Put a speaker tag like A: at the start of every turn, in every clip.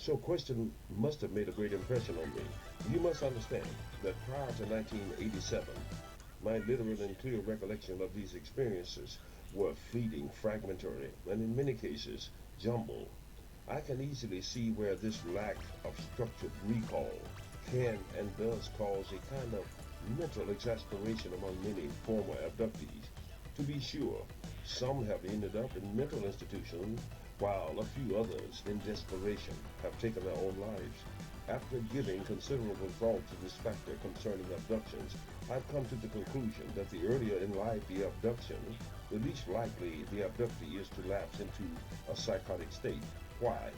A: So question must have made a great impression on me. You must understand that prior to 1987, my literal and clear recollection of these experiences were fleeting, fragmentary, and in many cases, jumbled. I can easily see where this lack of structured recall can and does cause a kind of mental exasperation among many former abductees. To be sure, some have ended up in mental institutions, while a few others, in desperation, have taken their own lives. After giving considerable thought to this factor concerning abductions, I've come to the conclusion that the earlier in life the abduction, the least likely the abductee is to lapse into a psychotic state. Why?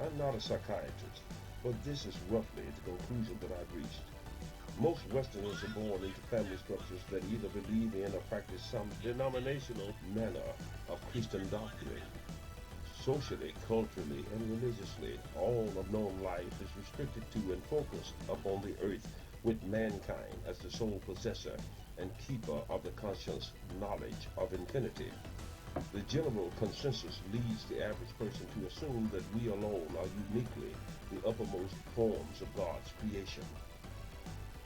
A: I'm not a psychiatrist, but this is roughly the conclusion that I've reached. Most Westerners are born into family structures that either believe in or practice some denominational manner of Christian doctrine. Socially, culturally, and religiously, all of known life is restricted to and focused upon the earth, with mankind as the sole possessor and keeper of the conscious knowledge of infinity. The general consensus leads the average person to assume that we alone are uniquely the uppermost forms of God's creation.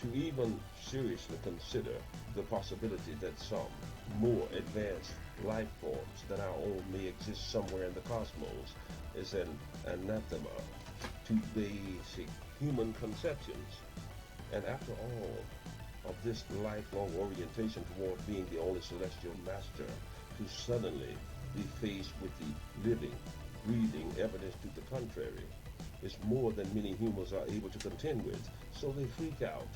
A: To even seriously consider the possibility that some more advanced life forms than our own may exist somewhere in the cosmos is an anathema to basic human conceptions. And after all of this lifelong orientation toward being the only celestial master, to suddenly be faced with the living, breathing evidence to the contrary is more than many humans are able to contend with, so they freak out.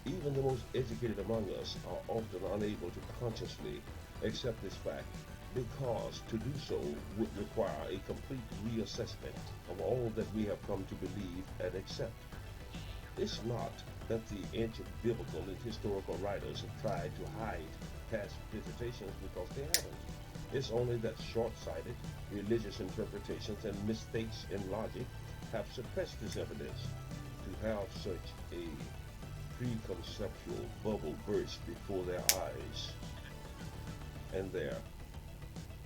A: Even the most educated among us are often unable to consciously accept this fact because to do so would require a complete reassessment of all that we have come to believe and accept. It's not that the ancient biblical and historical writers have tried to hide past visitations because they haven't. It's only that short-sighted religious interpretations and mistakes in logic have suppressed this evidence. To have such a preconceptual bubble burst before their eyes and their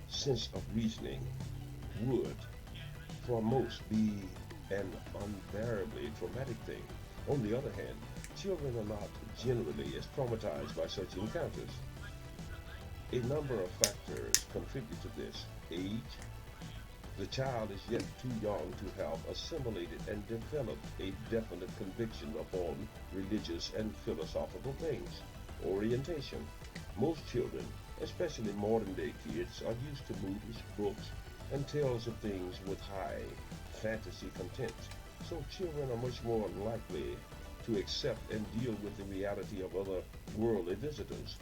A: sense of reasoning would, for most, be an unbearably traumatic thing. On the other hand, children are not generally as traumatized by such encounters. A number of factors contribute to this. Age. The child is yet too young to have assimilated and developed a definite conviction upon religious and philosophical things. Orientation. Most children, especially modern day kids, are used to movies, books, and tales of things with high fantasy content. So children are much more likely to accept and deal with the reality of other worldly visitors.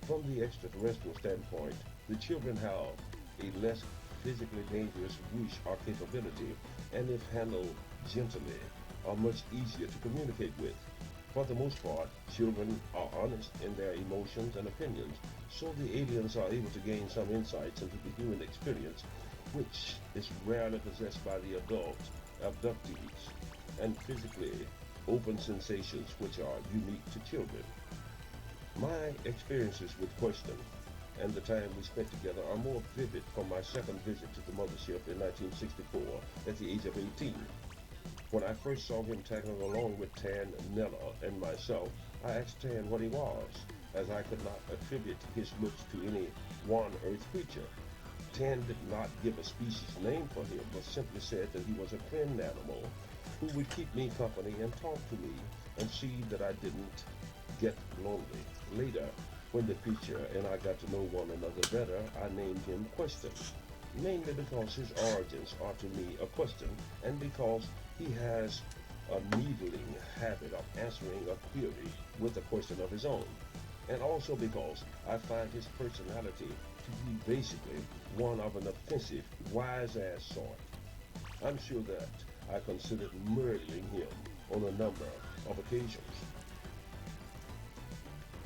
A: From the extraterrestrial standpoint, the children have a less physically dangerous wish or capability, and if handled gently, are much easier to communicate with. For the most part, children are honest in their emotions and opinions, so the aliens are able to gain some insights into the human experience, which is rarely possessed by the adult abductees, and physically open sensations which are unique to children. My experiences with Question and the time we spent together are more vivid from my second visit to the mothership in 1964 at the age of 18. When I first saw him tagging along with Tan, Nella, and myself, I asked Tan what he was, as I could not attribute his looks to any one Earth creature. Tan did not give a species name for him, but simply said that he was a friend animal who would keep me company and talk to me and see that I didn't get lonely. Later, when the creature and I got to know one another better, I named him Question, mainly because his origins are to me a question and because he has a needling habit of answering a query with a question of his own, and also because I find his personality to be basically one of an offensive, wise-ass sort. I'm sure that I considered murdering him on a number of occasions.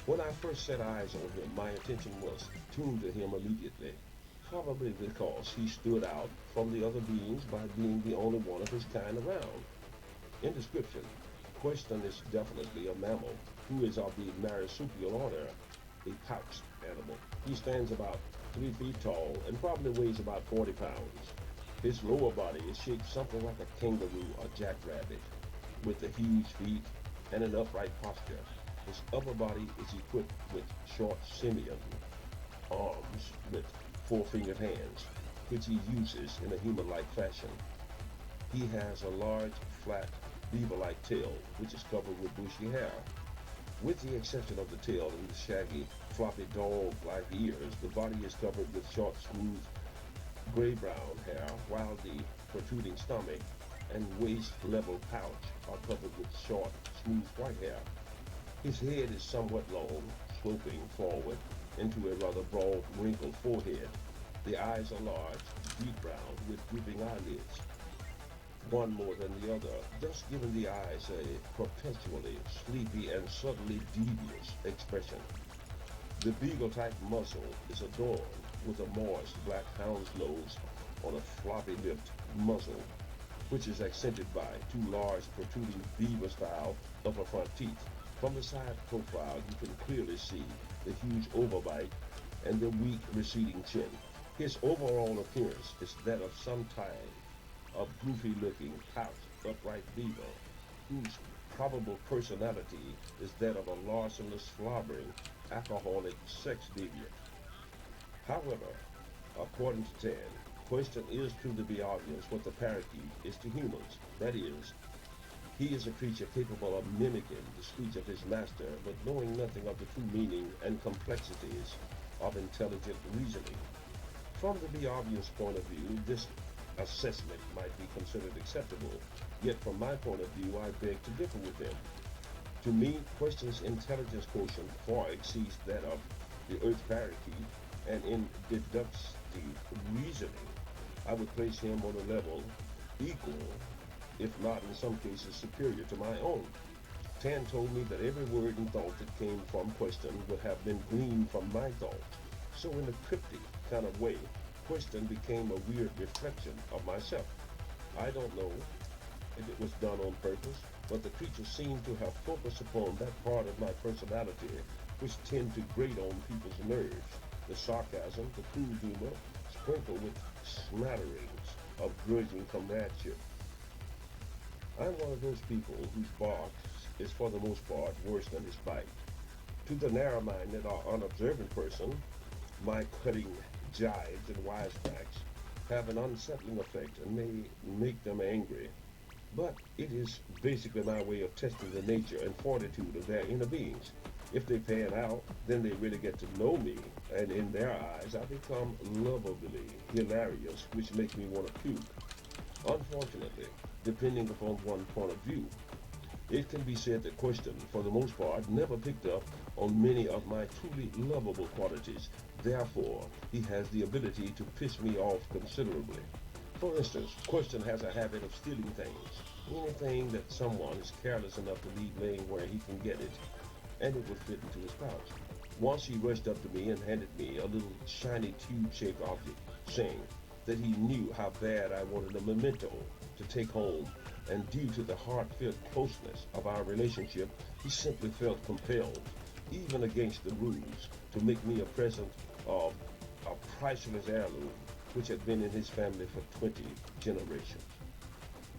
A: When I first set eyes on him, my attention was tuned to him immediately, probably because he stood out from the other beings by being the only one of his kind around. In description, Question is definitely a mammal who is of the marsupial order, a pouched animal. He stands about 3 feet tall and probably weighs about 40 pounds. His lower body is shaped something like a kangaroo or jackrabbit, with the huge feet and an upright posture. His upper body is equipped with short simian arms with four-fingered hands, which he uses in a human-like fashion. He has a large, flat, beaver-like tail, which is covered with bushy hair. With the exception of the tail and the shaggy, floppy dog-like ears, the body is covered with short, smooth, gray-brown hair, while the protruding stomach and waist-level pouch are covered with short, smooth white hair. His head is somewhat long, sloping forward into a rather broad, wrinkled forehead. The eyes are large, deep brown, with drooping eyelids, one more than the other, thus giving the eyes a perpetually sleepy and subtly devious expression. The beagle-type muzzle is adorned with a moist black hound's nose on a floppy-lipped muzzle, which is accented by two large protruding beaver-style upper front teeth. From the side profile, you can clearly see the huge overbite and the weak receding chin. His overall appearance is that of some type of goofy-looking, pouched, upright beaver, whose probable personality is that of a larcenous, slobbering, alcoholic sex deviant. However, according to Tan, Question is true to be obvious what the parakeet is to humans. That is, he is a creature capable of mimicking the speech of his master, but knowing nothing of the true meaning and complexities of intelligent reasoning. From the be obvious point of view, this assessment might be considered acceptable, yet from my point of view, I beg to differ with him. To me, Question's intelligence quotient far exceeds that of the Earth parakeet, and in deductive reasoning, I would place him on a level equal, if not in some cases superior to my own. Tan told me that every word and thought that came from Question would have been gleaned from my thought. So in a cryptic kind of way, Question became a weird reflection of myself. I don't know if it was done on purpose, but the creature seemed to have focused upon that part of my personality which tend to grate on people's nerves. The sarcasm, the crude humor, sprinkled with smatterings of grudging comradeship. I'm one of those people whose bark is for the most part worse than his bite. To the narrow-minded or unobservant person, my cutting jibes and wisecracks have an unsettling effect and may make them angry. But it is basically my way of testing the nature and fortitude of their inner beings. If they pan out, then they really get to know me, and in their eyes I become lovably hilarious, which makes me want to puke. Unfortunately, depending upon one's point of view, it can be said that Question, for the most part, never picked up on many of my truly lovable qualities. Therefore, he has the ability to piss me off considerably. For instance, Question has a habit of stealing things. Anything that someone is careless enough to leave laying where he can get it, and it would fit into his pouch. Once he rushed up to me and handed me a little shiny tube-shaped object, saying that he knew how bad I wanted a memento to take home, and due to the heartfelt closeness of our relationship, he simply felt compelled, even against the rules, to make me a present of a priceless heirloom which had been in his family for 20 generations.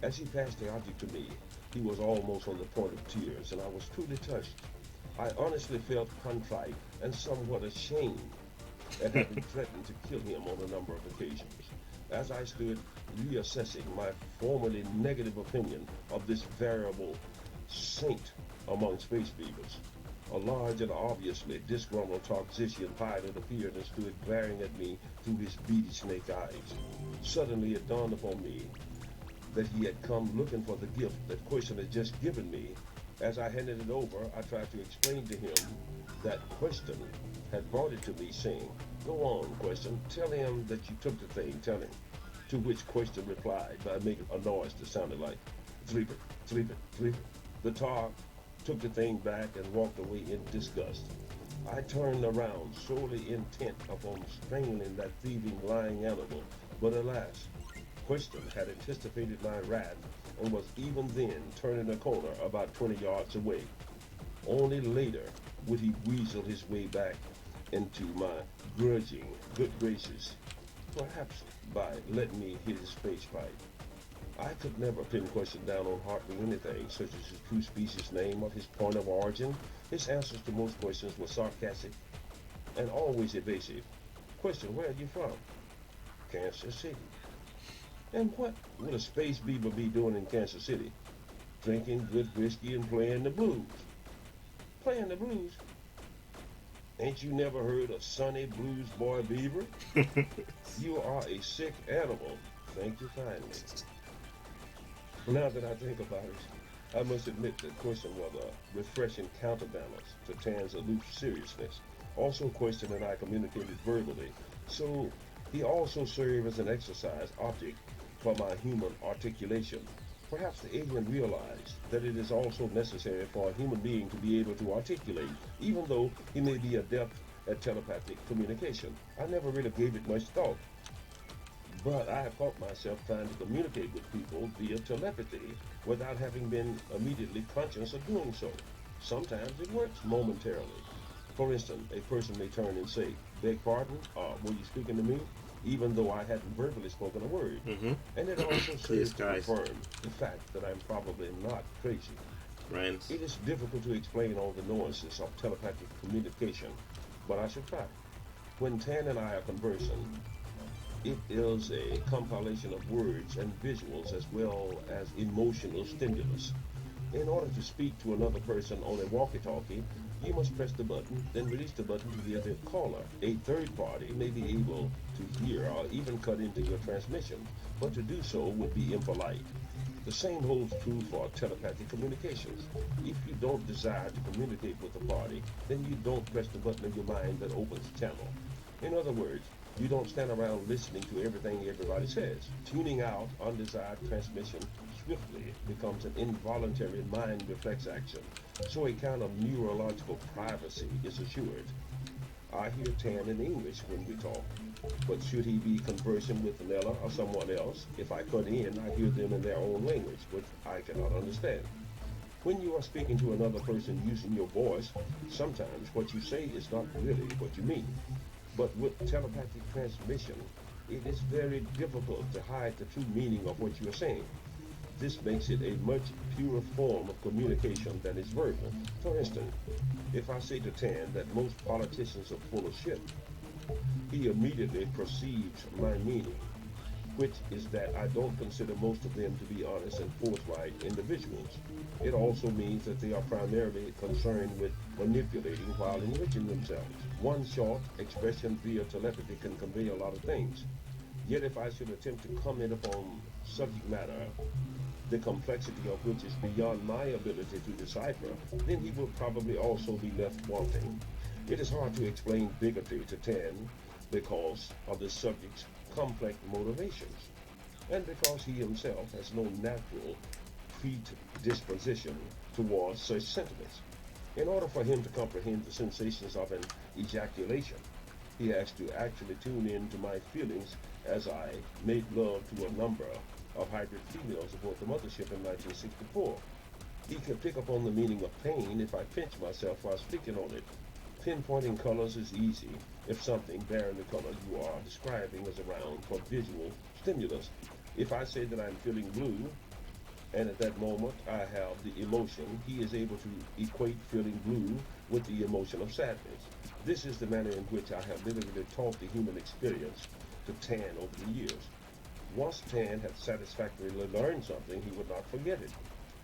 A: As he passed the object to me, he was almost on the point of tears, and I was truly touched. I honestly felt contrite and somewhat ashamed at having threatened to kill him on a number of occasions. As I stood reassessing my formerly negative opinion of this variable saint among space beavers, a large and obviously disgruntled Toxician pilot appeared and stood glaring at me through his beady snake eyes. Suddenly it dawned upon me that he had come looking for the gift that Question had just given me. As I handed it over, I tried to explain to him that Question had brought it to me, saying, "Go on, Question, tell him that you took the thing, tell him." To which Question replied by making a noise that sounded like, "Threep it, threep it, threep it." The tar took the thing back and walked away in disgust. I turned around, sorely intent upon strangling that thieving, lying animal, but alas, Question had anticipated my wrath and was even then turning a corner about 20 yards away. Only later would he weasel his way back into my grudging good graces. perhaps by letting me hit his space pipe. I could never pin question down on hardly anything, such as his true species name or his point of origin. His answers to most questions were sarcastic and always evasive. Question, where are you from? Kansas City. And what would a space beaver be doing in Kansas City? Drinking good whiskey and playing the blues. Playing the blues? Ain't you never heard of Sonny Blues Boy Beaver? You are a sick animal. Thank you kindly. Now that I think about it, I must admit that question was a refreshing counterbalance to Tan's aloof seriousness. Also, Question and I communicated verbally, so he also served as an exercise object for my human articulation. Perhaps the alien realized that it is also necessary for a human being to be able to articulate, even though he may be adept at telepathic communication. I never really gave it much thought, but I have caught myself trying to communicate with people via telepathy without having been immediately conscious of doing so. Sometimes it works momentarily. For instance, a person may turn and say, beg pardon, were you speaking to me? Even though I hadn't verbally spoken a word.
B: Mm-hmm.
A: And it also
B: Clear
A: serves to
B: skies.
A: confirm the fact that I'm probably not crazy.
B: Rams.
A: It is difficult to explain all the nuances of telepathic communication, but I shall try. When Tan and I are conversing, it is a compilation of words and visuals as well as emotional stimulus. In order to speak to another person on a walkie-talkie, you must press the button, then release the button to the other caller. A third party may be able to hear or even cut into your transmission, but to do so would be impolite. The same holds true for telepathic communications. If you don't desire to communicate with a party, then you don't press the button in your mind that opens the channel. In other words, you don't stand around listening to everything everybody says. Tuning out undesired transmission swiftly becomes an involuntary mind reflex action, so a kind of neurological privacy is assured. I hear Tan in English when we talk, but should he be conversing with Nella or someone else, if I cut in, I hear them in their own language, which I cannot understand. When you are speaking to another person using your voice, sometimes what you say is not really what you mean. But with telepathic transmission, it is very difficult to hide the true meaning of what you are saying. This makes it a much purer form of communication than is verbal. For instance, if I say to Tan that most politicians are full of shit, he immediately perceives my meaning, which is that I don't consider most of them to be honest and forthright individuals. It also means that they are primarily concerned with manipulating while enriching themselves. One short expression via telepathy can convey a lot of things. Yet if I should attempt to comment upon subject matter, the complexity of which is beyond my ability to decipher, then he will probably also be left wanting. It is hard to explain bigotry to Tan because of the subject's complex motivations, and because he himself has no natural predisposition towards such sentiments. In order for him to comprehend the sensations of an ejaculation, he has to actually tune in to my feelings as I made love to a number of hybrid females aboard the mothership in 1964. He can pick up on the meaning of pain if I pinch myself while speaking on it. Pinpointing colors is easy if something bearing the color you are describing is around for visual stimulus. If I say that I'm feeling blue, and at that moment I have the emotion, he is able to equate feeling blue with the emotion of sadness. This is the manner in which I have literally taught the human experience to Tan over the years. Once Tan had satisfactorily learned something, he would not forget it.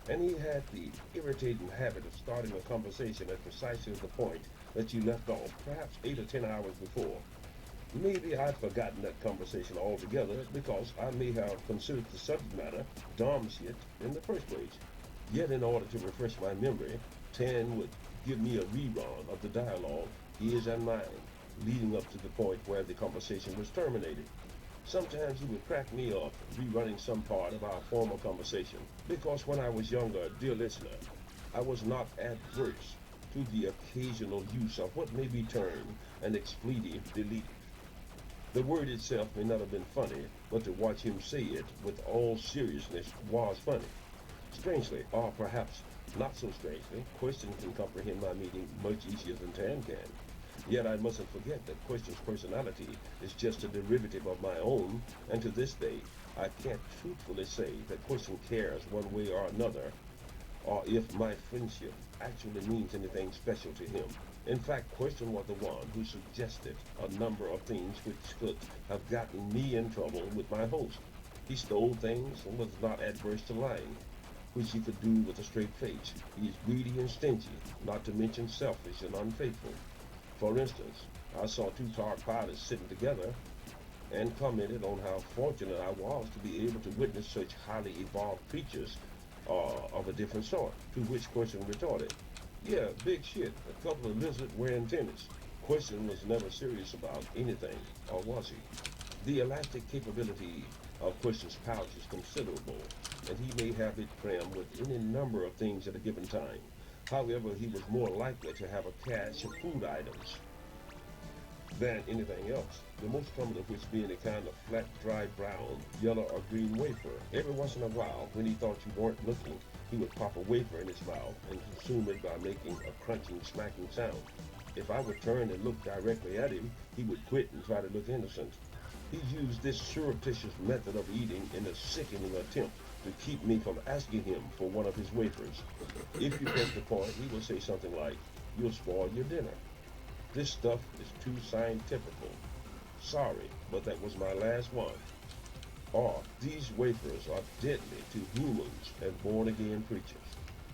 A: And he had the irritating habit of starting a conversation at precisely the point that you left off, perhaps 8 or 10 hours before. Maybe I'd forgotten that conversation altogether because I may have considered the subject matter dumb shit in the first place. Yet in order to refresh my memory, Tan would give me a rerun of the dialogue, his and mine, leading up to the point where the conversation was terminated. Sometimes he would crack me up rerunning some part of our former conversation, because when I was younger, dear listener, I was not adverse to the occasional use of what may be termed an expletive deleted. The word itself may not have been funny, but to watch him say it with all seriousness was funny. Strangely, or perhaps not so strangely, Question can comprehend my meaning much easier than Tan can. Yet I mustn't forget that Question's personality is just a derivative of my own, and to this day, I can't truthfully say that Question cares one way or another, or if my friendship actually means anything special to him. In fact, Question was the one who suggested a number of things which could have gotten me in trouble with my host. He stole things and was not adverse to lying, which he could do with a straight face. He is greedy and stingy, not to mention selfish and unfaithful. For instance, I saw two Targ pilots sitting together and commented on how fortunate I was to be able to witness such highly evolved creatures of a different sort, to which Question retorted, yeah, big shit, a couple of lizards wearing tennis. Question was never serious about anything, or was he? The elastic capability of Question's pouch is considerable, and he may have it crammed with any number of things at a given time. However, he was more likely to have a cache of food items than anything else, the most common of which being a kind of flat, dry brown, yellow, or green wafer. Every once in a while, when he thought you weren't looking, he would pop a wafer in his mouth and consume it by making a crunching, smacking sound. If I would turn and look directly at him, he would quit and try to look innocent. He used this surreptitious method of eating in a sickening attempt to keep me from asking him for one of his wafers. If you press the point, he will say something like, you'll spoil your dinner. This stuff is too scientifical. Sorry, but that was my last one. Or, these wafers are deadly to humans and born-again creatures.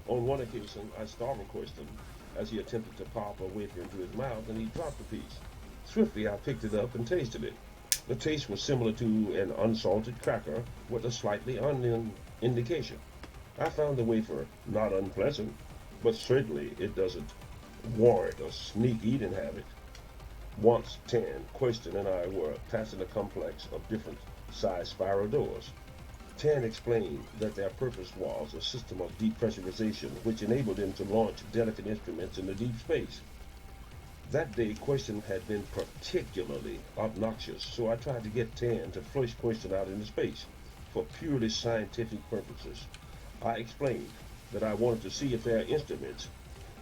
A: On one occasion, I startled Question as he attempted to pop a wafer into his mouth and he dropped the piece. Swiftly, I picked it up and tasted it. The taste was similar to an unsalted cracker with a slightly onion indication. I found the wafer not unpleasant, but certainly it doesn't warrant a sneak eating habit. Once 10, Question and I were passing a complex of different sized spiral doors. Tan explained that their purpose was a system of depressurization which enabled them to launch delicate instruments into deep space. That day, Question had been particularly obnoxious, so I tried to get Tan to flush Question out into space for purely scientific purposes. I explained that I wanted to see if their instruments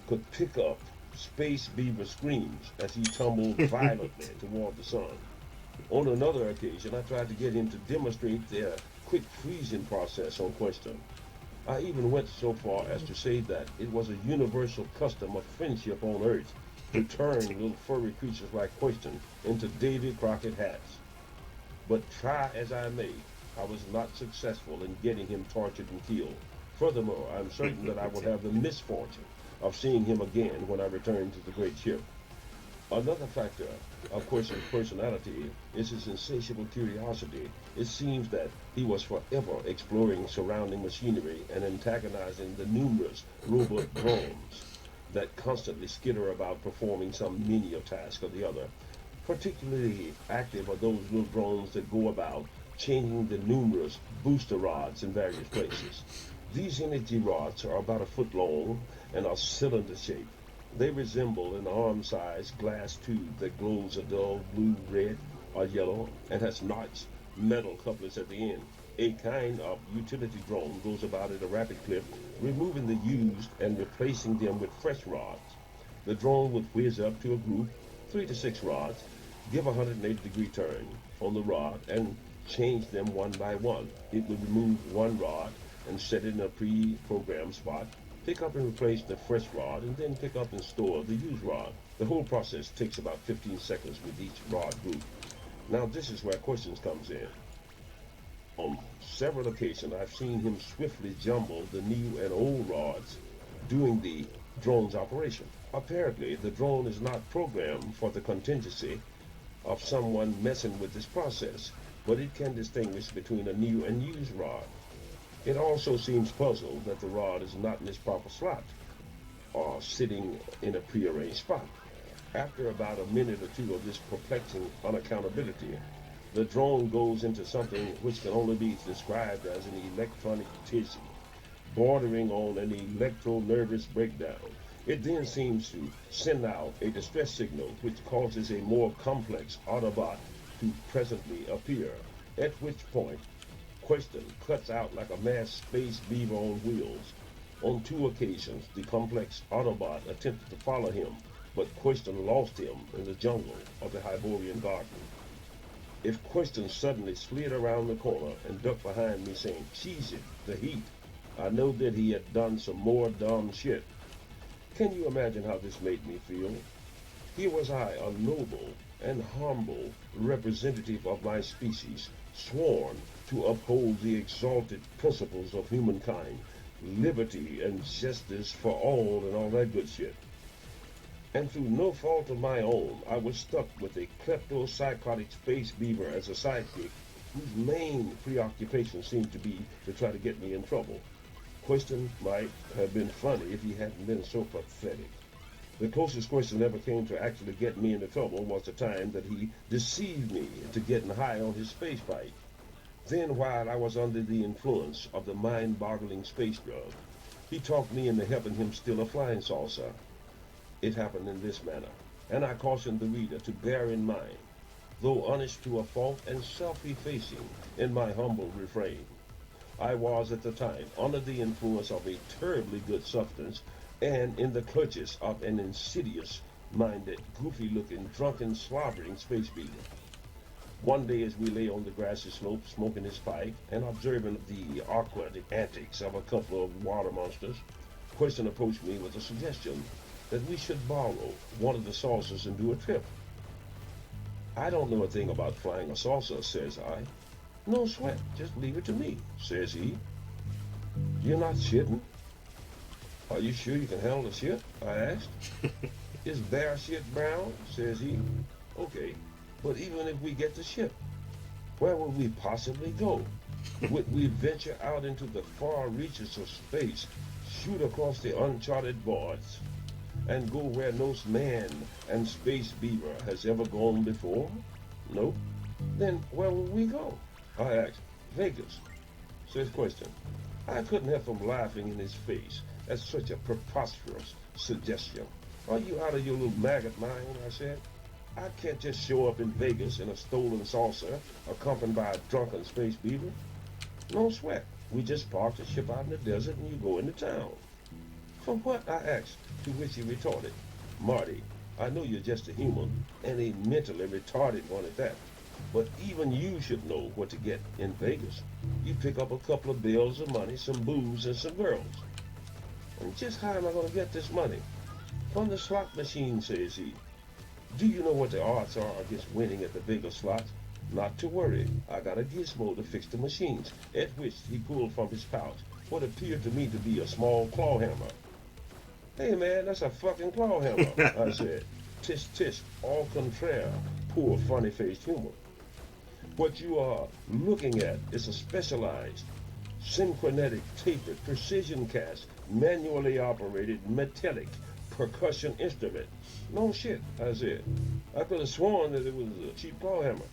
A: could pick up Space Beaver screams as he tumbled violently toward the sun. On another occasion, I tried to get him to demonstrate their quick freezing process on Question. I even went so far as to say that it was a universal custom of friendship on Earth to turn little furry creatures like Question into Davy Crockett hats. But try as I may, I was not successful in getting him tortured and killed. Furthermore, I'm certain that I will have the misfortune of seeing him again when I return to the great ship. Another factor of Question's personality is his insatiable curiosity. It seems that he was forever exploring surrounding machinery and antagonizing the numerous robot drones that constantly skitter about performing some menial task or the other. Particularly active are those little drones that go about changing the numerous booster rods in various places. These energy rods are about a foot long and are cylinder shaped. They resemble an arm-sized glass tube that glows a dull blue, red, or yellow and has notched metal couplers at the end. A kind of utility drone goes about at a rapid clip, removing the used and replacing them with fresh rods. The drone would whiz up to a group, 3 to 6 rods, give a 180-degree turn on the rod, and change them one by one. It would remove one rod and set it in a pre-programmed spot, pick up and replace the fresh rod, and then pick up and store the used rod. The whole process takes about 15 seconds with each rod group. Now this is where questions comes in. On several occasions, I've seen him swiftly jumble the new and old rods during the drone's operation. Apparently, the drone is not programmed for the contingency of someone messing with this process, but it can distinguish between a new and used rod. It also seems puzzled that the rod is not in its proper slot or sitting in a prearranged spot. After about a minute or two of this perplexing unaccountability, the drone goes into something which can only be described as an electronic tizzy, bordering on an electro-nervous breakdown. It then seems to send out a distress signal which causes a more complex Autobot to presently appear, at which point Question cuts out like a mass space beaver on wheels. On 2 occasions, the complex Autobot attempted to follow him, but Question lost him in the jungle of the Hyborian garden. If Question suddenly slid around the corner and ducked behind me saying, "Cheese it, the heat," I know that he had done some more dumb shit. Can you imagine how this made me feel? Here was I, a noble and humble representative of my species, sworn to uphold the exalted principles of humankind, liberty and justice for all and all that good shit. And through no fault of my own, I was stuck with a klepto-psychotic space beaver as a sidekick whose main preoccupation seemed to be to try to get me in trouble. Question might have been funny if he hadn't been so pathetic. The closest Question ever came to actually getting me into trouble was the time that he deceived me into getting high on his space bike. Then, while I was under the influence of the mind-boggling space drug, he talked me into helping him steal a flying saucer. It happened in this manner, and I caution the reader to bear in mind, though honest to a fault and self-effacing in my humble refrain. I was at the time under the influence of a terribly good substance and in the clutches of an insidious-minded, goofy-looking, drunken, slobbering space beaver. One day as we lay on the grassy slope smoking his pipe and observing the awkward antics of a couple of water monsters, Question approached me with a suggestion that we should borrow one of the saucers and do a trip. "I don't know a thing about flying a saucer," says I. "No sweat, just leave it to me," says he. "You're not shitting?" "Are you sure you can handle the shit?" I asked. "Is bear shit brown?" says he. "Okay, but even if we get the ship, where would we possibly go? Would we venture out into the far reaches of space, shoot across the uncharted voids, and go where no man and space beaver has ever gone before? Nope. Then where would we go?" I asked. "Vegas," says Question. I couldn't help from laughing in his face at such a preposterous suggestion. "Are you out of your little maggot mind?" I said. "I can't just show up in Vegas in a stolen saucer accompanied by a drunken space beaver. No sweat. We just park the ship out in the desert and you go into town." "For what?" I asked, to which he retorted, "Marty, I know you're just a human, and a mentally retarded one at that, but even you should know what to get in Vegas. You pick up a couple of bills of money, some booze, and some girls." "And just how am I going to get this money?" "From the slot machine," says he. "Do you know what the odds are against winning at the Vegas slots?" "Not to worry. I got a gizmo to fix the machines," at which he pulled from his pouch what appeared to me to be a small claw hammer. "Hey man, that's a fucking claw hammer," I said. "Tisk tisk, au contraire, poor funny-faced humor. What you are looking at is a specialized, synchronetic, tapered, precision cast, manually operated, metallic percussion instrument." "No shit," I said. "I could have sworn that it was a cheap claw hammer."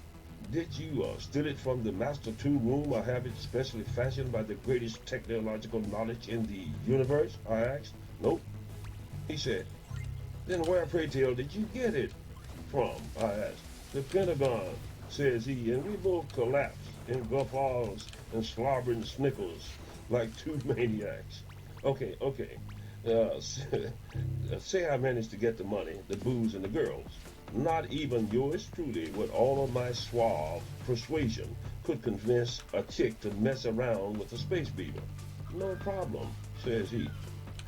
A: "Did you steal it from the master tool room or have it specially fashioned by the greatest technological knowledge in the universe?" I asked. "Nope," he said. "Then where, pray tell, did you get it from?" I asked. "The Pentagon," says he, and we both collapsed in guffaws and slobbering snickers like two maniacs. Okay. Uh, say I managed to get the money, the booze, and the girls. Not even yours truly, with all of my suave persuasion, could convince a chick to mess around with a space beaver. "No problem," says he.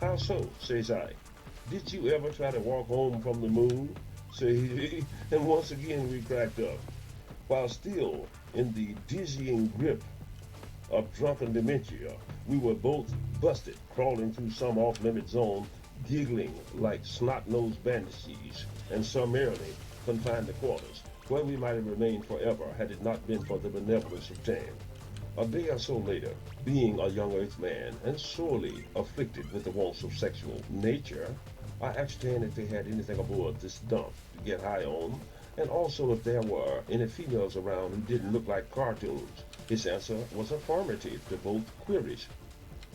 A: "How so?" says I. "Did you ever try to walk home from the moon?" says he, and once again we cracked up. While still in the dizzying grip of drunken dementia, we were both busted, crawling through some off-limit zone, giggling like snot-nosed banshees, and summarily confined to quarters, where we might have remained forever had it not been for the benevolence of time. A day or so later, being a young earth man and sorely afflicted with the wants of sexual nature, I asked Dan if they had anything aboard this dump to get high on, and also if there were any females around who didn't look like cartoons. His answer was affirmative to both queries.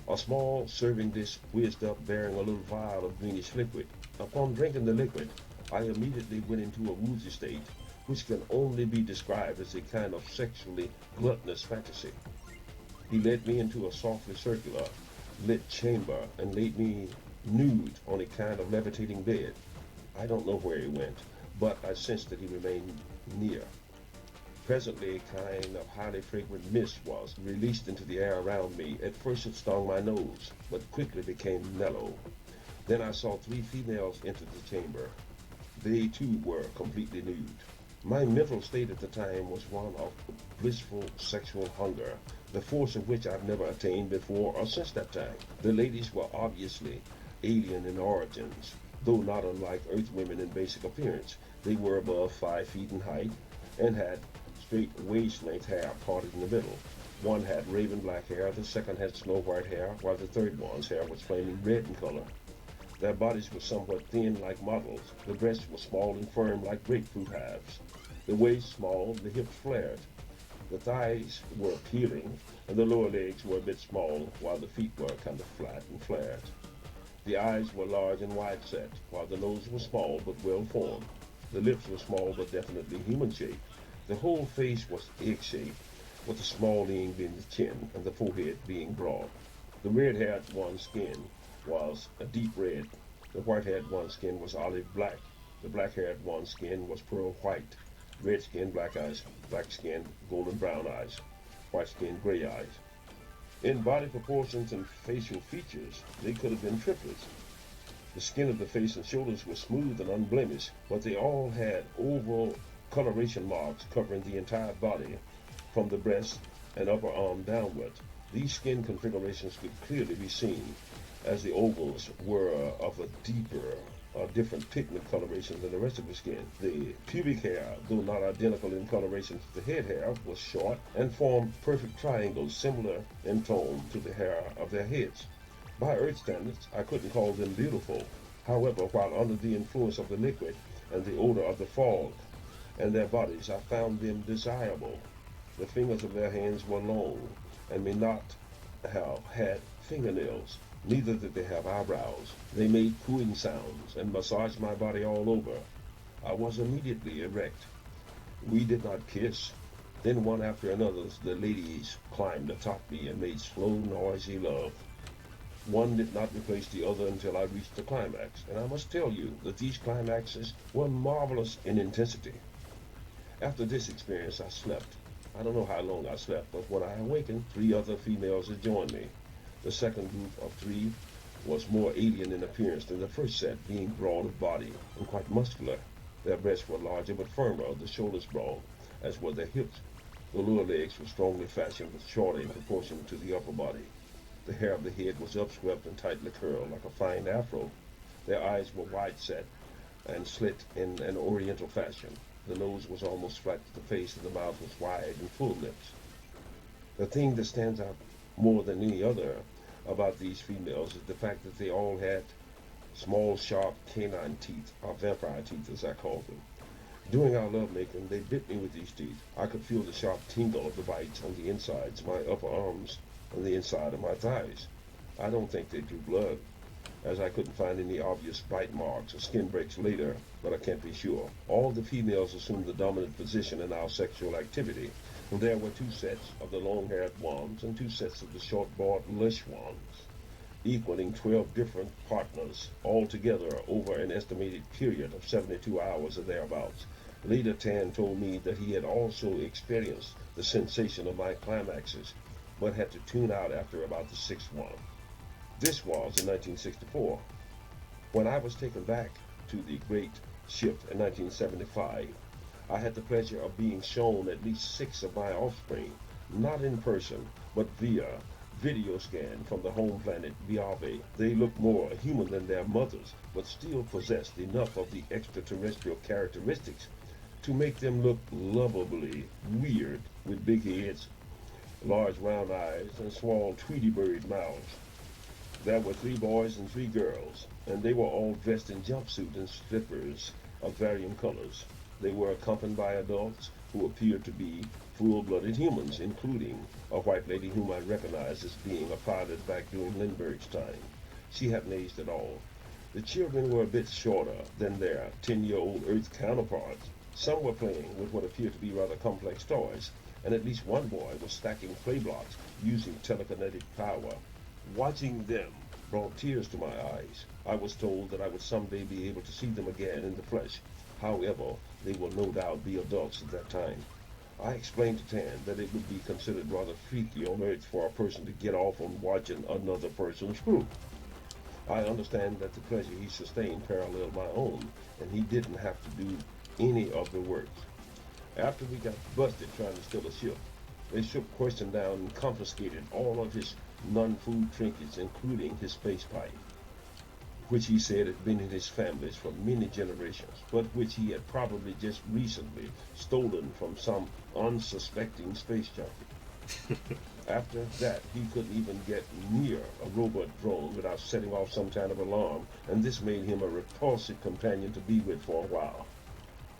A: A small serving dish whizzed up bearing a little vial of greenish liquid. Upon drinking the liquid, I immediately went into a woozy state, which can only be described as a kind of sexually gluttonous fantasy. He led me into a softly circular, lit chamber and laid me nude on a kind of levitating bed. I don't know where he went, but I sensed that he remained near. Presently, a kind of highly fragrant mist was released into the air around me. At first it stung my nose, but quickly became mellow. Then I saw three females enter the chamber. They too were completely nude. My mental state at the time was one of blissful sexual hunger, the force of which I've never attained before or since that time. The ladies were obviously alien in origins, though not unlike Earth women in basic appearance. They were above 5 feet in height and had straight waist-length hair parted in the middle. One had raven black hair, the second had snow white hair, while the third one's hair was flaming red in color. Their bodies were somewhat thin like models. The breasts were small and firm like grapefruit halves. The waist small, the hips flared. The thighs were appealing, and the lower legs were a bit small, while the feet were kind of flat and flared. The eyes were large and wide set, while the nose was small but well formed. The lips were small but definitely human-shaped. The whole face was egg-shaped, with the small end being the chin and the forehead being broad. The red-haired one's skin was a deep red. The white-haired one's skin was olive black. The black-haired one's skin was pearl white. Red skin, black eyes, black skin, golden brown eyes, white skin, gray eyes. In body proportions and facial features, they could have been triplets. The skin of the face and shoulders was smooth and unblemished, but they all had oval coloration marks covering the entire body from the breast and upper arm downward. These skin configurations could clearly be seen, as the ovals were of a deeper or different pigment coloration than the rest of the skin. The pubic hair, though not identical in coloration to the head hair, was short and formed perfect triangles similar in tone to the hair of their heads. By Earth standards, I couldn't call them beautiful. However, while under the influence of the liquid and the odor of the fog and their bodies, I found them desirable. The fingers of their hands were long and may not have had fingernails. Neither did they have eyebrows. They made cooing sounds and massaged my body all over. I was immediately erect. We did not kiss. Then one after another, the ladies climbed atop me and made slow, noisy love. One did not replace the other until I reached the climax, and I must tell you that these climaxes were marvelous in intensity. After this experience, I slept. I don't know how long I slept, but when I awakened, three other females had joined me. The second group of three was more alien in appearance than the first set, being broad of body and quite muscular. Their breasts were larger but firmer, the shoulders broad, as were their hips. The lower legs were strongly fashioned but shorter in proportion to the upper body. The hair of the head was upswept and tightly curled like a fine afro. Their eyes were wide set and slit in an oriental fashion. The nose was almost flat to the face and the mouth was wide and full lips. The thing that stands out more than any other about these females is the fact that they all had small, sharp canine teeth, or vampire teeth as I call them. During our lovemaking, they bit me with these teeth. I could feel the sharp tingle of the bites on the insides, my upper arms, and the inside of my thighs. I don't think they drew blood, as I couldn't find any obvious bite marks or skin breaks later, but I can't be sure. All the females assumed the dominant position in our sexual activity. There were two sets of the long-haired ones and two sets of the short-bored lush ones, equaling 12 different partners altogether over an estimated period of 72 hours or thereabouts. Later, Tan told me that he had also experienced the sensation of my climaxes, but had to tune out after about the sixth one. This was in 1964. When I was taken back to the Great Shift in 1975, I had the pleasure of being shown at least 6 of my offspring, not in person, but via video scan from the home planet Biave. They looked more human than their mothers, but still possessed enough of the extraterrestrial characteristics to make them look lovably weird, with big heads, large round eyes, and small Tweety bird mouths. There were 3 boys and 3 girls, and they were all dressed in jumpsuits and slippers of varying colors. They were accompanied by adults who appeared to be full-blooded humans, including a white lady whom I recognized as being a pilot back during Lindbergh's time. She hadn't aged at all. The children were a bit shorter than their 10-year-old Earth counterparts. Some were playing with what appeared to be rather complex toys, and at least one boy was stacking play blocks using telekinetic power. Watching them brought tears to my eyes. I was told that I would someday be able to see them again in the flesh. However, they will no doubt be adults at that time. I explained to Tan that it would be considered rather freaky on Earth for a person to get off on watching another person screw. I understand that the pleasure he sustained paralleled my own, and he didn't have to do any of the work. After we got busted trying to steal a ship, they shook Question down and confiscated all of his non-food trinkets, including his space pipe, which he said had been in his family's for many generations, but which he had probably just recently stolen from some unsuspecting space junkie. After that, he couldn't even get near a robot drone without setting off some kind of alarm, and this made him a repulsive companion to be with for a while.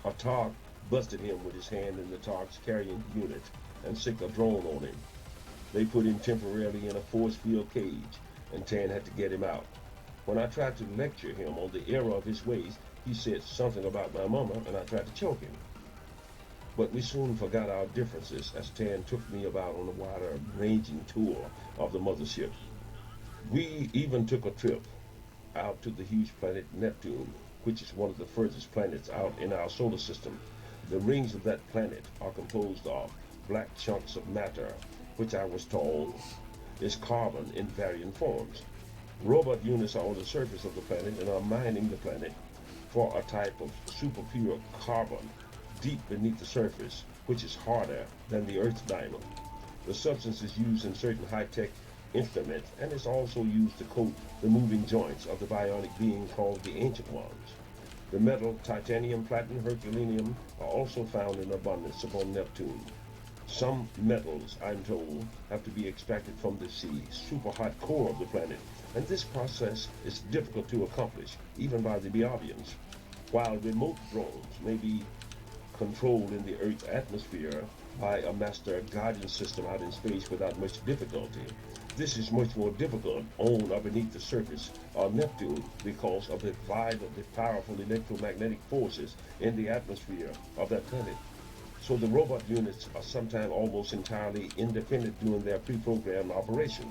A: A Tark busted him with his hand in the Tark's carrying unit and sicked a drone on him. They put him temporarily in a force field cage, and Tan had to get him out. When I tried to lecture him on the error of his ways, he said something about my mama, and I tried to choke him. But we soon forgot our differences as Tan took me about on a wider ranging tour of the mothership. We even took a trip out to the huge planet Neptune, which is one of the furthest planets out in our solar system. The rings of that planet are composed of black chunks of matter, which I was told is carbon in varying forms. Robot units are on the surface of the planet and are mining the planet for a type of super pure carbon deep beneath the surface, which is harder than the Earth's diamond. The substance is used in certain high-tech instruments and is also used to coat the moving joints of the bionic being called the Ancient Ones. The metal titanium, platinum, herculaneum are also found in abundance upon Neptune. Some metals, I'm told, have to be extracted from the super hot core of the planet, and this process is difficult to accomplish, even by the Biavians. While remote drones may be controlled in the Earth's atmosphere by a master guidance system out in space without much difficulty, this is much more difficult on or beneath the surface of Neptune because of the violently powerful electromagnetic forces in the atmosphere of that planet. So the robot units are sometimes almost entirely independent during their pre-programmed operation.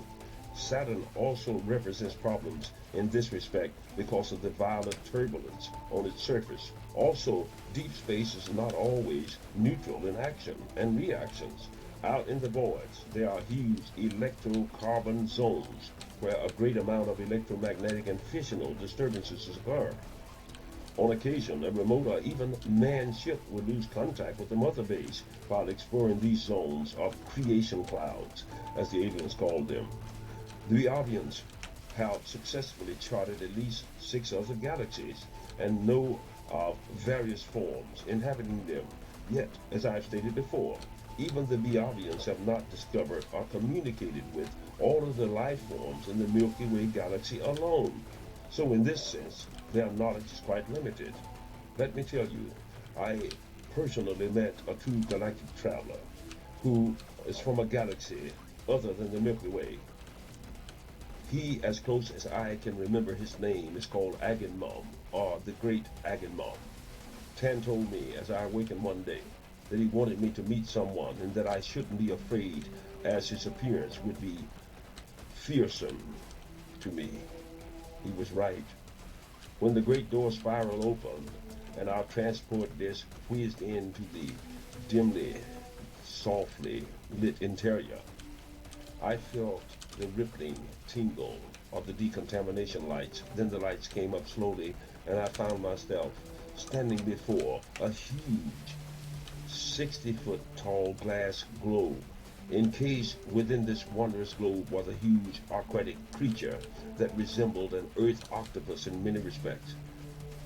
A: Saturn also represents problems in this respect because of the violent turbulence on its surface. Also, deep space is not always neutral in action and reactions. Out in the voids, there are huge electrocarbon zones where a great amount of electromagnetic and fissional disturbances occur. On occasion, a remote or even manned ship will lose contact with the mother base while exploring these zones of creation clouds, as the aliens called them. The Biavians have successfully charted at least 6 other galaxies and know of various forms inhabiting them. Yet, as I've stated before, even the Biavians have not discovered or communicated with all of the life forms in the Milky Way galaxy alone. So in this sense, their knowledge is quite limited. Let me tell you, I personally met a true galactic traveler who is from a galaxy other than the Milky Way. He, as close as I can remember his name, is called Agenmum, or the Great Agenmum. Tan told me as I awakened one day that he wanted me to meet someone and that I shouldn't be afraid as his appearance would be fearsome to me. He was right. When the great door spiral opened and our transport disc whizzed into the dimly, softly lit interior, I felt the rippling tingle of the decontamination lights. Then the lights came up slowly and I found myself standing before a huge 60-foot tall glass globe. Encased within this wondrous globe was a huge aquatic creature that resembled an earth octopus in many respects,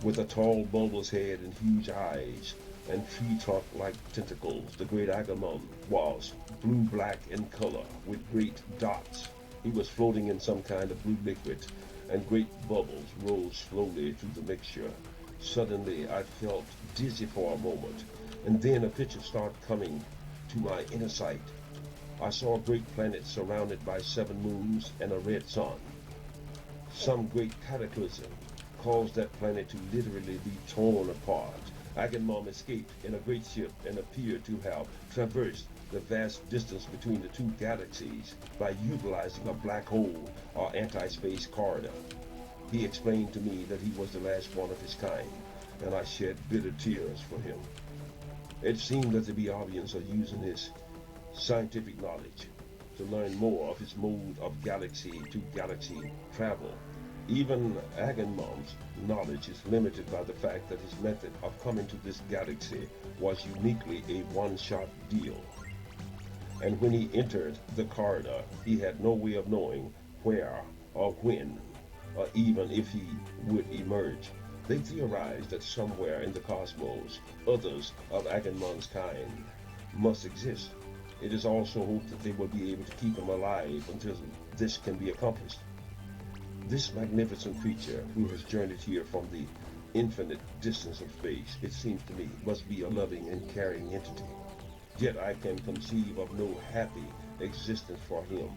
A: with a tall bulbous head and huge eyes and tree trunk-like tentacles. The great Agamemnon was blue-black in color with great dots. He was floating in some kind of blue liquid, and great bubbles rose slowly through the mixture. Suddenly, I felt dizzy for a moment, and then a picture started coming to my inner sight. I saw a great planet surrounded by 7 moons and a red sun. Some great cataclysm caused that planet to literally be torn apart. Agamemnon escaped in a great ship and appeared to have traversed the vast distance between the two galaxies by utilizing a black hole or anti-space corridor. He explained to me that he was the last one of his kind, and I shed bitter tears for him. It seemed that the Biavians are using his scientific knowledge to learn more of his mode of galaxy-to-galaxy travel. Even Agamemnon's knowledge is limited by the fact that his method of coming to this galaxy was uniquely a one-shot deal. And when he entered the corridor, he had no way of knowing where or when, or even if he would emerge. They theorized that somewhere in the cosmos, others of Agamemnon's kind must exist. It is also hoped that they will be able to keep him alive until this can be accomplished. This magnificent creature who has journeyed here from the infinite distance of space, it seems to me, must be a loving and caring entity. Yet I can conceive of no happy existence for him,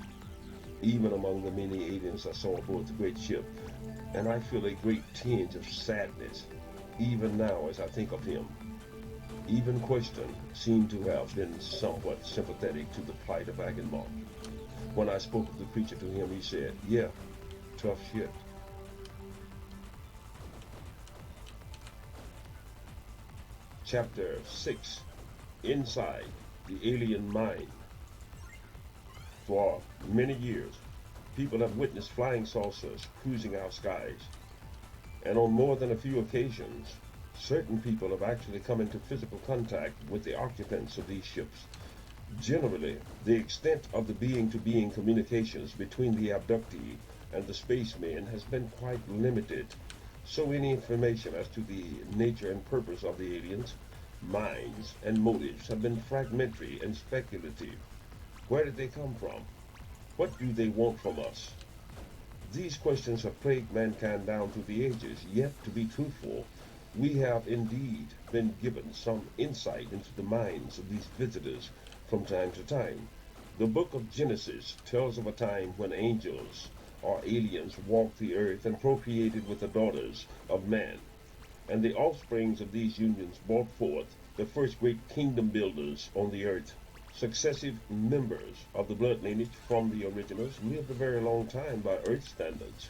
A: even among the many aliens I saw aboard the great ship, and I feel a great tinge of sadness, even now as I think of him. Even Question seemed to have been somewhat sympathetic to the plight of Agamemnon. When I spoke of the creature to him, he said, "Yeah, tough shit." Chapter 6. Inside the Alien Mind. For many years, people have witnessed flying saucers cruising our skies, and on more than a few occasions, certain people have actually come into physical contact with the occupants of these ships. Generally, the extent of the being-to-being communications between the abductee and the spacemen has been quite limited, so any information as to the nature and purpose of the aliens, minds, and motives have been fragmentary and speculative. Where did they come from? What do they want from us? These questions have plagued mankind down through the ages, yet, to be truthful, we have indeed been given some insight into the minds of these visitors from time to time. The book of Genesis tells of a time when angels or aliens walked the earth and procreated with the daughters of man, and the offsprings of these unions brought forth the first great kingdom builders on the earth. Successive members of the blood lineage from the originals lived a very long time by earth standards.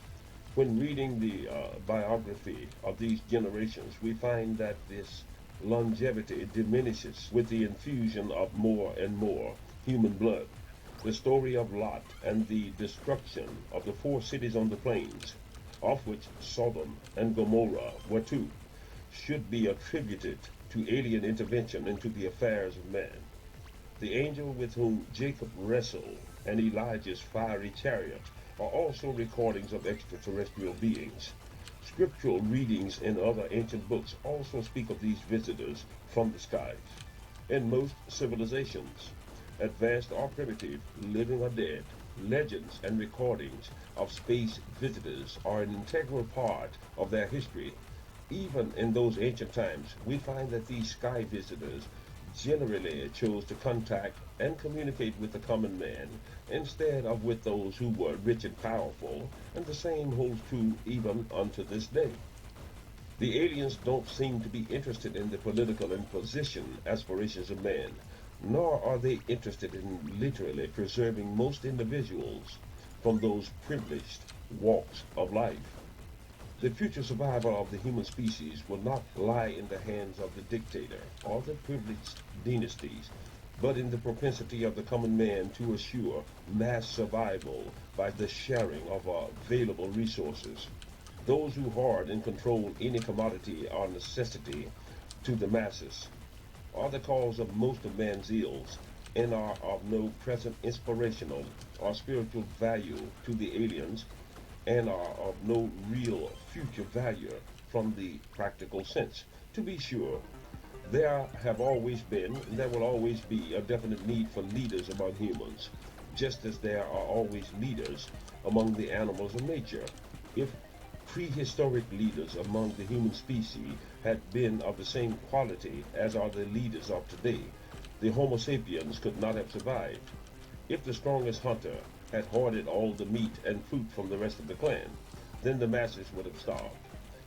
A: When reading the biography of these generations, we find that this longevity diminishes with the infusion of more and more human blood. The story of Lot and the destruction of the four cities on the plains, of which Sodom and Gomorrah were two, should be attributed to alien intervention into the affairs of man. The angel with whom Jacob wrestled and Elijah's fiery chariot are also recordings of extraterrestrial beings. Scriptural readings in other ancient books also speak of these visitors from the skies. In most civilizations, advanced or primitive, living or dead, legends and recordings of space visitors are an integral part of their history. Even in those ancient times, we find that these sky visitors generally chose to contact and communicate with the common man instead of with those who were rich and powerful, and the same holds true even unto this day. The aliens don't seem to be interested in the political and position aspirations of man, nor are they interested in literally preserving most individuals from those privileged walks of life. The future survival of the human species will not lie in the hands of the dictator or the privileged dynasties, but in the propensity of the common man to assure mass survival by the sharing of available resources. Those who hoard and control any commodity or necessity to the masses are the cause of most of man's ills and are of no present inspirational or spiritual value to the aliens and are of no real future value from the practical sense. To be sure, there have always been and there will always be a definite need for leaders among humans, just as there are always leaders among the animals of nature. If prehistoric leaders among the human species had been of the same quality as are the leaders of today, the Homo sapiens could not have survived. If the strongest hunter had hoarded all the meat and fruit from the rest of the clan, then the masses would have starved.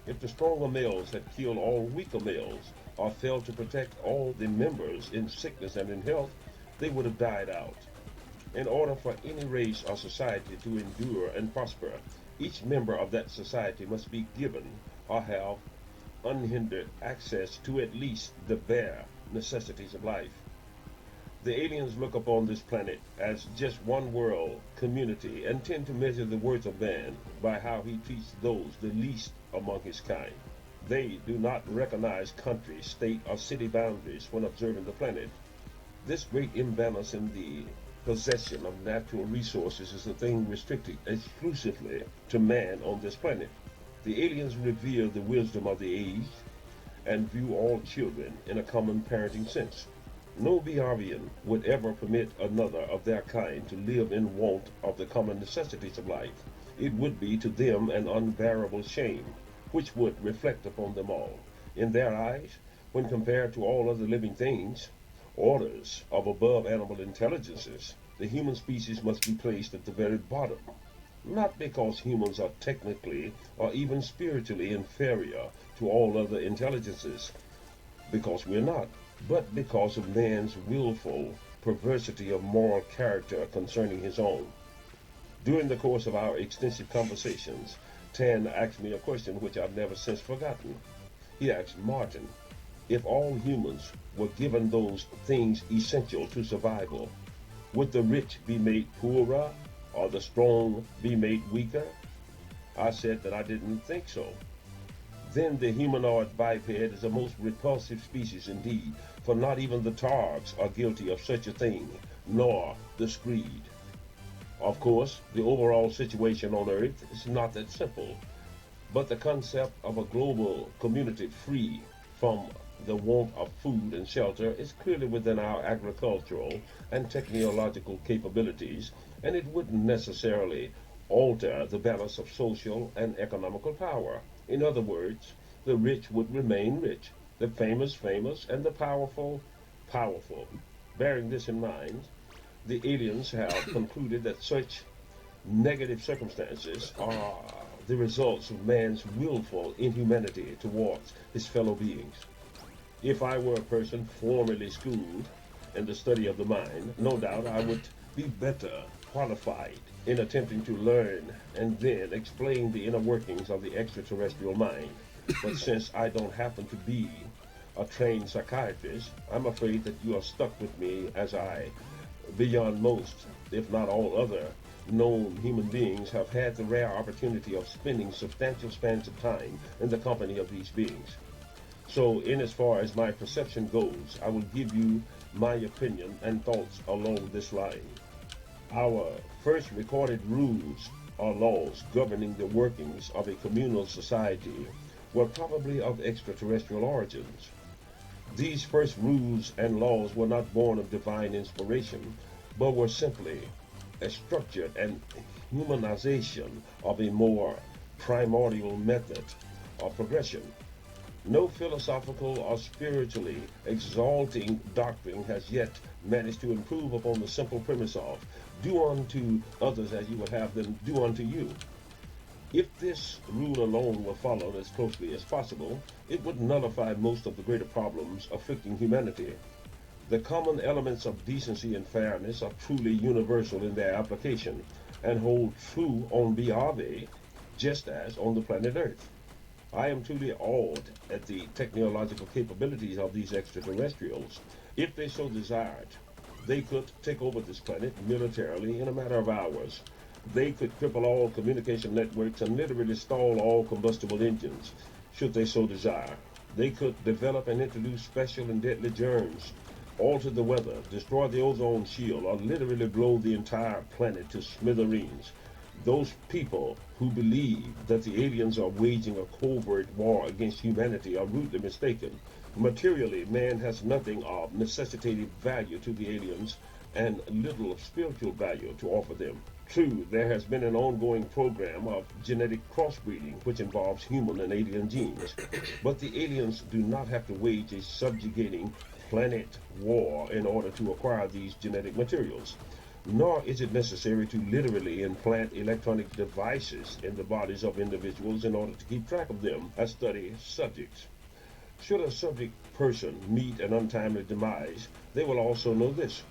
A: If the stronger males had killed all weaker males, or failed to protect all the members in sickness and in health, they would have died out. In order for any race or society to endure and prosper, each member of that society must be given or have unhindered access to at least the bare necessities of life. The aliens look upon this planet as just one world community and tend to measure the worth of man by how he treats those the least among his kind. They do not recognize country, state, or city boundaries when observing the planet. This great imbalance in the possession of natural resources is a thing restricted exclusively to man on this planet. The aliens revere the wisdom of the age and view all children in a common parenting sense. No BRVian would ever permit another of their kind to live in want of the common necessities of life. It would be to them an unbearable shame, which would reflect upon them all. In their eyes, when compared to all other living things, orders of above animal intelligences, the human species must be placed at the very bottom. Not because humans are technically or even spiritually inferior to all other intelligences, because we're not, but because of man's willful perversity of moral character concerning his own. During the course of our extensive conversations, Tan asked me a question which I've never since forgotten. He asked Martin, if all humans were given those things essential to survival, would the rich be made poorer or the strong be made weaker? I said that I didn't think so. Then the humanoid biped is a most repulsive species indeed, for not even the Targs are guilty of such a thing, nor the Screed. Of course, the overall situation on Earth is not that simple, but the concept of a global community free from the want of food and shelter is clearly within our agricultural and technological capabilities, and it wouldn't necessarily alter the balance of social and economical power. In other words, the rich would remain rich, the famous famous, and the powerful powerful. Bearing this in mind, the aliens have concluded that such negative circumstances are the results of man's willful inhumanity towards his fellow beings. If I were a person formerly schooled in the study of the mind, no doubt I would be better qualified in attempting to learn and then explain the inner workings of the extraterrestrial mind. But since I don't happen to be a trained psychiatrist, I'm afraid that you are stuck with me as I, beyond most, if not all other, known human beings have had the rare opportunity of spending substantial spans of time in the company of these beings. So, in as far as my perception goes, I will give you my opinion and thoughts along this line. Our first recorded rules or laws governing the workings of a communal society were probably of extraterrestrial origins. These first rules and laws were not born of divine inspiration, but were simply a structured and humanization of a more primordial method of progression. No philosophical or spiritually exalting doctrine has yet managed to improve upon the simple premise of do unto others as you would have them do unto you. If this rule alone were followed as closely as possible, it would nullify most of the greater problems afflicting humanity. The common elements of decency and fairness are truly universal in their application and hold true on Biave just as on the planet Earth. I am truly awed at the technological capabilities of these extraterrestrials. If they so desired, they could take over this planet militarily in a matter of hours. They could cripple all communication networks and literally stall all combustible engines, should they so desire. They could develop and introduce special and deadly germs, alter the weather, destroy the ozone shield, or literally blow the entire planet to smithereens. Those people who believe that the aliens are waging a covert war against humanity are rudely mistaken. Materially, man has nothing of necessitative value to the aliens and little of spiritual value to offer them. True, there has been an ongoing program of genetic crossbreeding which involves human and alien genes, but the aliens do not have to wage a subjugating planet war in order to acquire these genetic materials. Nor is it necessary to literally implant electronic devices in the bodies of individuals in order to keep track of them as study subjects. Should a subject person meet an untimely demise, they will also know this.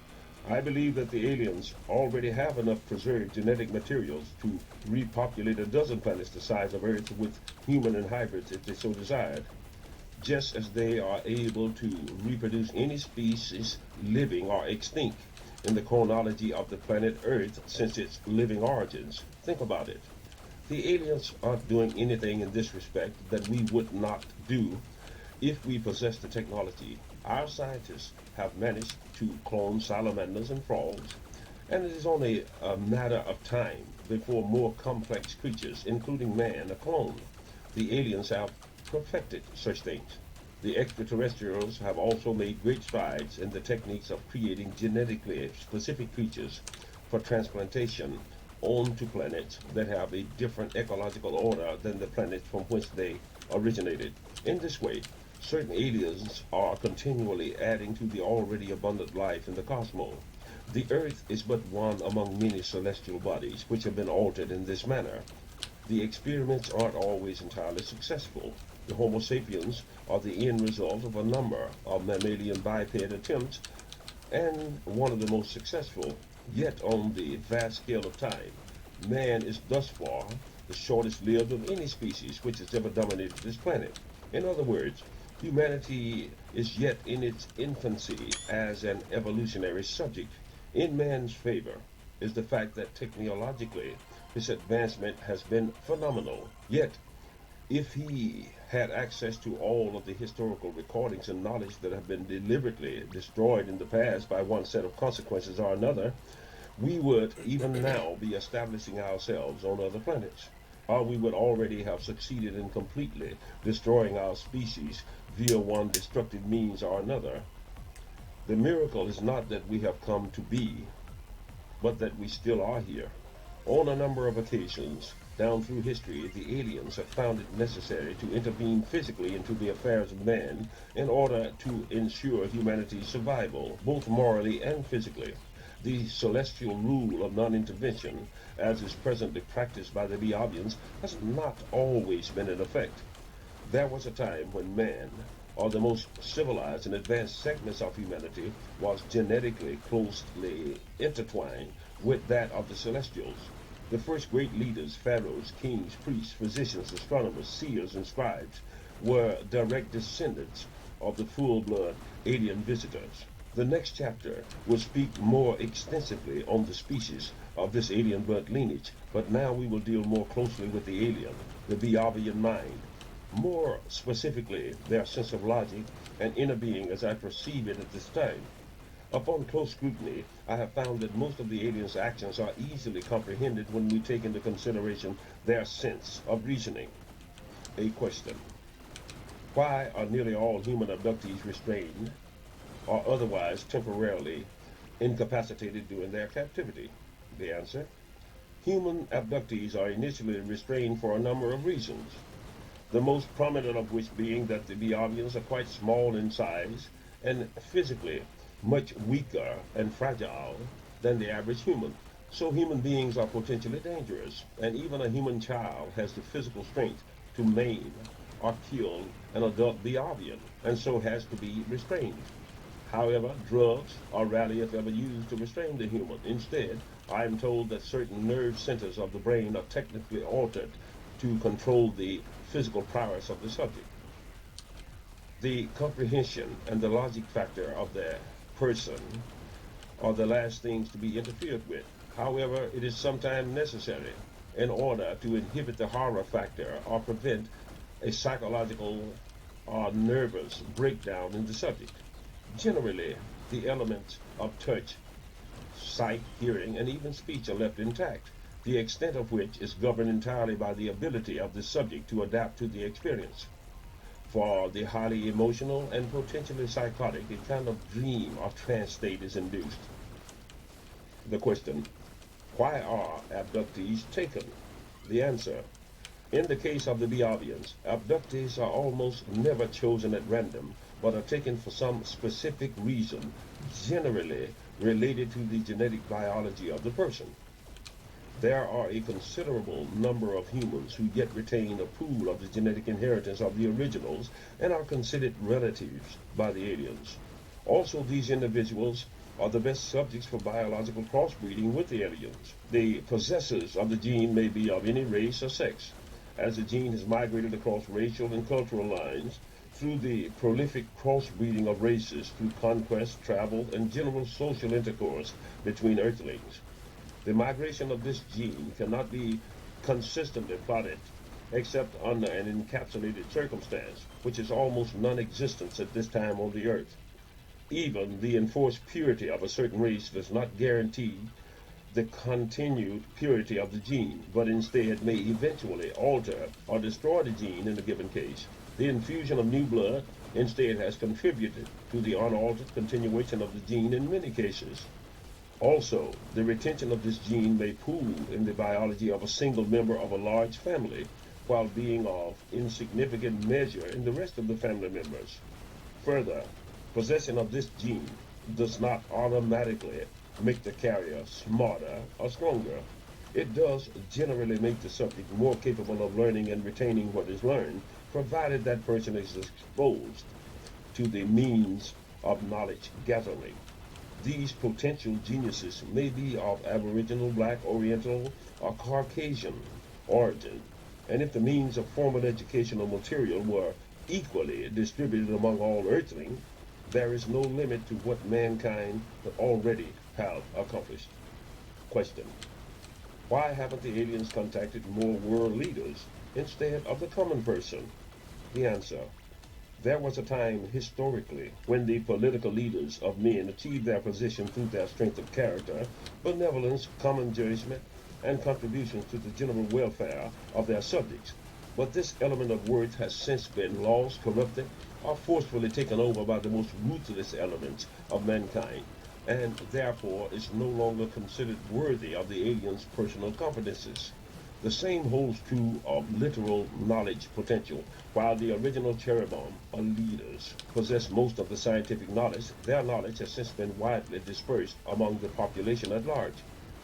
A: I believe that the aliens already have enough preserved genetic materials to repopulate a dozen planets the size of Earth with human and hybrids if they so desired, just as they are able to reproduce any species living or extinct in the chronology of the planet Earth since its living origins. Think about it. The aliens aren't doing anything in this respect that we would not do if we possess the technology. Our scientists have managed to clone salamanders and frogs, and it is only a matter of time before more complex creatures, including man, are cloned. The aliens have perfected such things. The extraterrestrials have also made great strides in the techniques of creating genetically specific creatures for transplantation onto planets that have a different ecological order than the planets from which they originated. In this way, certain aliens are continually adding to the already abundant life in the cosmos. The Earth is but one among many celestial bodies which have been altered in this manner. The experiments aren't always entirely successful. The Homo sapiens are the end result of a number of mammalian biped attempts and one of the most successful, yet on the vast scale of time. Man is thus far the shortest lived of any species which has ever dominated this planet. In other words, humanity is yet in its infancy as an evolutionary subject. In man's favor is the fact that technologically his advancement has been phenomenal. Yet, if he had access to all of the historical recordings and knowledge that have been deliberately destroyed in the past by one set of consequences or another, we would even now be establishing ourselves on other planets. Or we would already have succeeded in completely destroying our species via one destructive means or another. The miracle is not that we have come to be, but that we still are here. On a number of occasions, down through history, the aliens have found it necessary to intervene physically into the affairs of man in order to ensure humanity's survival, both morally and physically. The celestial rule of non-intervention, as is presently practiced by the Beovians, has not always been in effect. There was a time when man, or the most civilized and advanced segments of humanity, was genetically closely intertwined with that of the celestials. The first great leaders, pharaohs, kings, priests, physicians, astronomers, seers, and scribes, were direct descendants of the full-blood alien visitors. The next chapter will speak more extensively on the species of this alien blood lineage, but now we will deal more closely with the alien, the Beovian mind, more specifically their sense of logic and inner being as I perceive it at this time. Upon close scrutiny, I have found that most of the aliens' actions are easily comprehended when we take into consideration their sense of reasoning. A question. Why are nearly all human abductees restrained or otherwise temporarily incapacitated during their captivity? The answer. Human abductees are initially restrained for a number of reasons, the most prominent of which being that the Beovians are quite small in size and physically much weaker and fragile than the average human. So human beings are potentially dangerous, and even a human child has the physical strength to maim or kill an adult Beovian, and so has to be restrained. However, drugs are rarely if ever used to restrain the human. Instead, I am told that certain nerve centers of the brain are technically altered to control the physical prowess of the subject. The comprehension and the logic factor of the person are the last things to be interfered with. However, it is sometimes necessary in order to inhibit the horror factor or prevent a psychological or nervous breakdown in the subject. Generally, the elements of touch, sight, hearing, and even speech are left intact, the extent of which is governed entirely by the ability of the subject to adapt to the experience. For the highly emotional and potentially psychotic, a kind of dream or trance state is induced. The question, why are abductees taken? The answer, in the case of the Beovians, abductees are almost never chosen at random, but are taken for some specific reason, generally related to the genetic biology of the person. There are a considerable number of humans who yet retain a pool of the genetic inheritance of the originals and are considered relatives by the aliens. Also, these individuals are the best subjects for biological crossbreeding with the aliens. The possessors of the gene may be of any race or sex, as the gene has migrated across racial and cultural lines through the prolific crossbreeding of races through conquest, travel, and general social intercourse between Earthlings. The migration of this gene cannot be consistently plotted except under an encapsulated circumstance, which is almost non-existent at this time on the Earth. Even the enforced purity of a certain race does not guarantee the continued purity of the gene, but instead may eventually alter or destroy the gene in a given case. The infusion of new blood instead has contributed to the unaltered continuation of the gene in many cases. Also, the retention of this gene may pool in the biology of a single member of a large family, while being of insignificant measure in the rest of the family members. Further, possession of this gene does not automatically make the carrier smarter or stronger. It does generally make the subject more capable of learning and retaining what is learned, provided that person is exposed to the means of knowledge gathering. These potential geniuses may be of Aboriginal, Black, Oriental, or Caucasian origin, and if the means of formal educational material were equally distributed among all Earthlings, there is no limit to what mankind could already have accomplished. Question: why haven't the aliens contacted more world leaders instead of the common person? The answer: there was a time historically when the political leaders of men achieved their position through their strength of character, benevolence, common judgment, and contributions to the general welfare of their subjects. But this element of worth has since been lost, corrupted, or forcefully taken over by the most ruthless elements of mankind, and therefore is no longer considered worthy of the aliens' personal confidences. The same holds true of literal knowledge potential. While the original cherubim, or leaders, possess most of the scientific knowledge, their knowledge has since been widely dispersed among the population at large.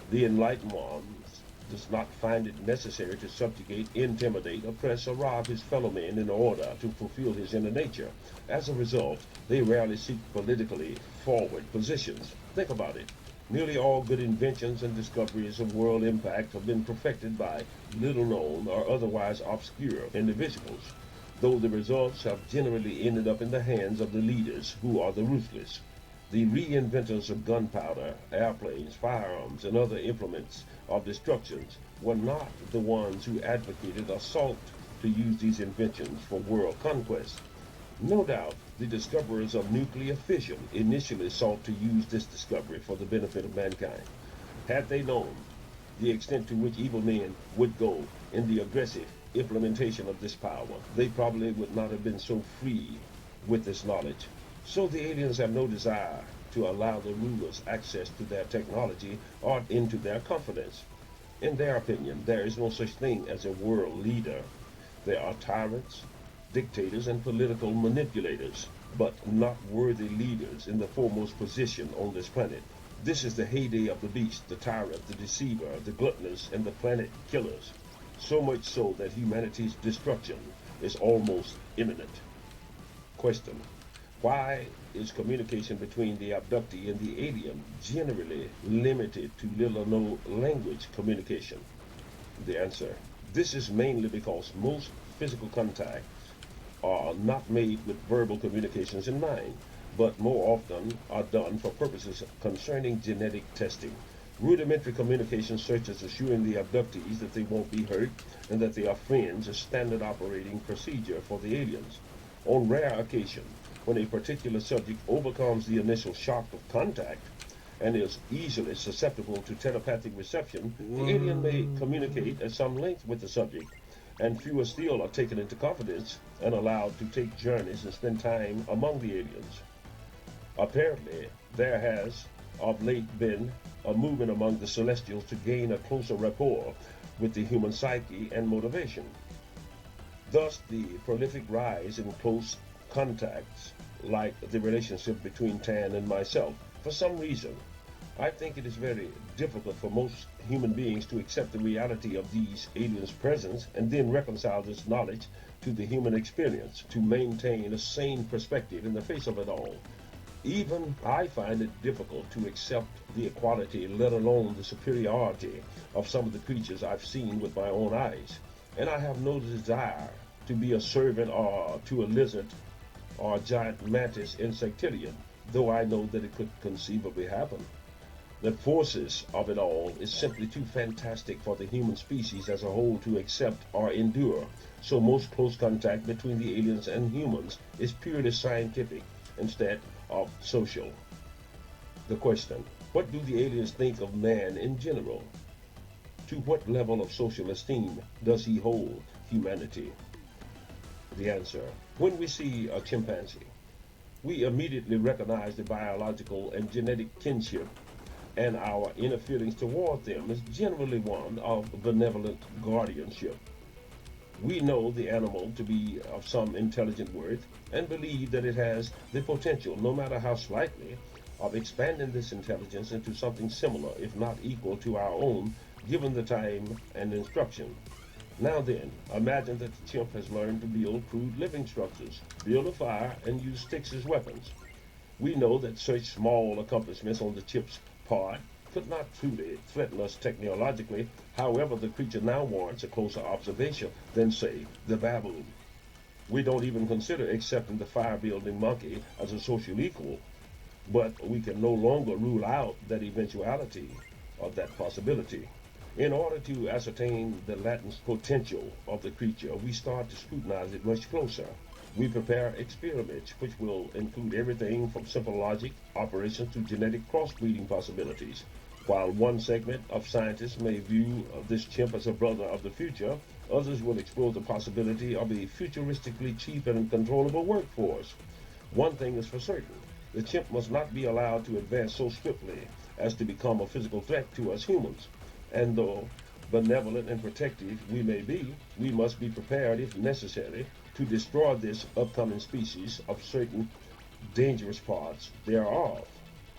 A: The enlightened ones does not find it necessary to subjugate, intimidate, oppress, or rob his fellow men in order to fulfill his inner nature. As a result, they rarely seek politically forward positions. Think about it. Nearly all good inventions and discoveries of world impact have been perfected by little known or otherwise obscure individuals, though the results have generally ended up in the hands of the leaders who are the ruthless. The reinventors of gunpowder, airplanes, firearms, and other implements of destruction were not the ones who advocated or sought to use these inventions for world conquest. No doubt, the discoverers of nuclear fission initially sought to use this discovery for the benefit of mankind. Had they known the extent to which evil men would go in the aggressive implementation of this power, they probably would not have been so free with this knowledge. So the aliens have no desire to allow the rulers access to their technology or into their confidence. In their opinion, there is no such thing as a world leader. There are tyrants, dictators, and political manipulators, but not worthy leaders in the foremost position on this planet. This is the heyday of the beast, the tyrant, the deceiver, the gluttonous, and the planet killers. So much so that humanity's destruction is almost imminent. Question: why is communication between the abductee and the alien generally limited to little or no language communication? The answer: this is mainly because most physical contacts are not made with verbal communications in mind, but more often are done for purposes concerning genetic testing. Rudimentary communications such as assuring the abductees that they won't be hurt and that they are friends is standard operating procedure for the aliens. On rare occasion, when a particular subject overcomes the initial shock of contact and is easily susceptible to telepathic reception, the alien may communicate at some length with the subject, and fewer still are taken into confidence and allowed to take journeys and spend time among the aliens. Apparently, there has of late been a movement among the celestials to gain a closer rapport with the human psyche and motivation. Thus, the prolific rise in close contacts, like the relationship between Tan and myself. For some reason, I think it is very difficult for most human beings to accept the reality of these aliens' presence and then reconcile this knowledge to the human experience, to maintain a sane perspective in the face of it all. Even I find it difficult to accept the equality, let alone the superiority, of some of the creatures I've seen with my own eyes. And I have no desire to be a servant or to a lizard or a giant mantis insectarian, though I know that it could conceivably happen. The forces of it all is simply too fantastic for the human species as a whole to accept or endure. So most close contact between the aliens and humans is purely scientific instead of social. The question, what do the aliens think of man in general? To what level of social esteem does he hold humanity? The answer, when we see a chimpanzee, we immediately recognize the biological and genetic kinship, and our inner feelings toward them is generally one of benevolent guardianship. We know the animal to be of some intelligent worth and believe that it has the potential, no matter how slightly, of expanding this intelligence into something similar, if not equal to our own, given the time and instruction. Now then, imagine that the chimp has learned to build crude living structures, build a fire, and use sticks as weapons. We know that such small accomplishments on the chip's part could not truly threaten us technologically. However, the creature now warrants a closer observation than, say, the baboon. We don't even consider accepting the fire-building monkey as a social equal, but we can no longer rule out that eventuality or that possibility. In order to ascertain the latent potential of the creature, we start to scrutinize it much closer. We prepare experiments which will include everything from simple logic operations to genetic crossbreeding possibilities. While one segment of scientists may view this chimp as a brother of the future, others will explore the possibility of a futuristically cheap and controllable workforce. One thing is for certain, the chimp must not be allowed to advance so swiftly as to become a physical threat to us humans. And though benevolent and protective we may be, we must be prepared, if necessary, to destroy this upcoming species of certain dangerous parts thereof.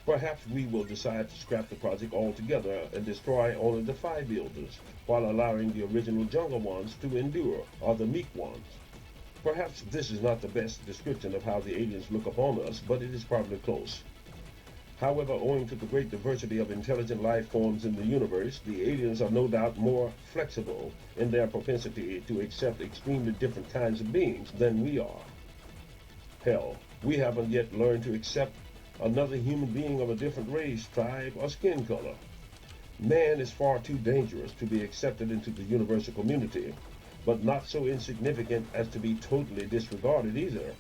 A: Perhaps we will decide to scrap the project altogether and destroy only the fire builders, while allowing the original jungle ones to endure, or the meek ones. Perhaps this is not the best description of how the aliens look upon us, but it is probably close. However, owing to the great diversity of intelligent life forms in the universe, the aliens are no doubt more flexible in their propensity to accept extremely different kinds of beings than we are. Hell, we haven't yet learned to accept another human being of a different race, tribe, or skin color. Man is far too dangerous to be accepted into the universal community, but not so insignificant as to be totally disregarded either.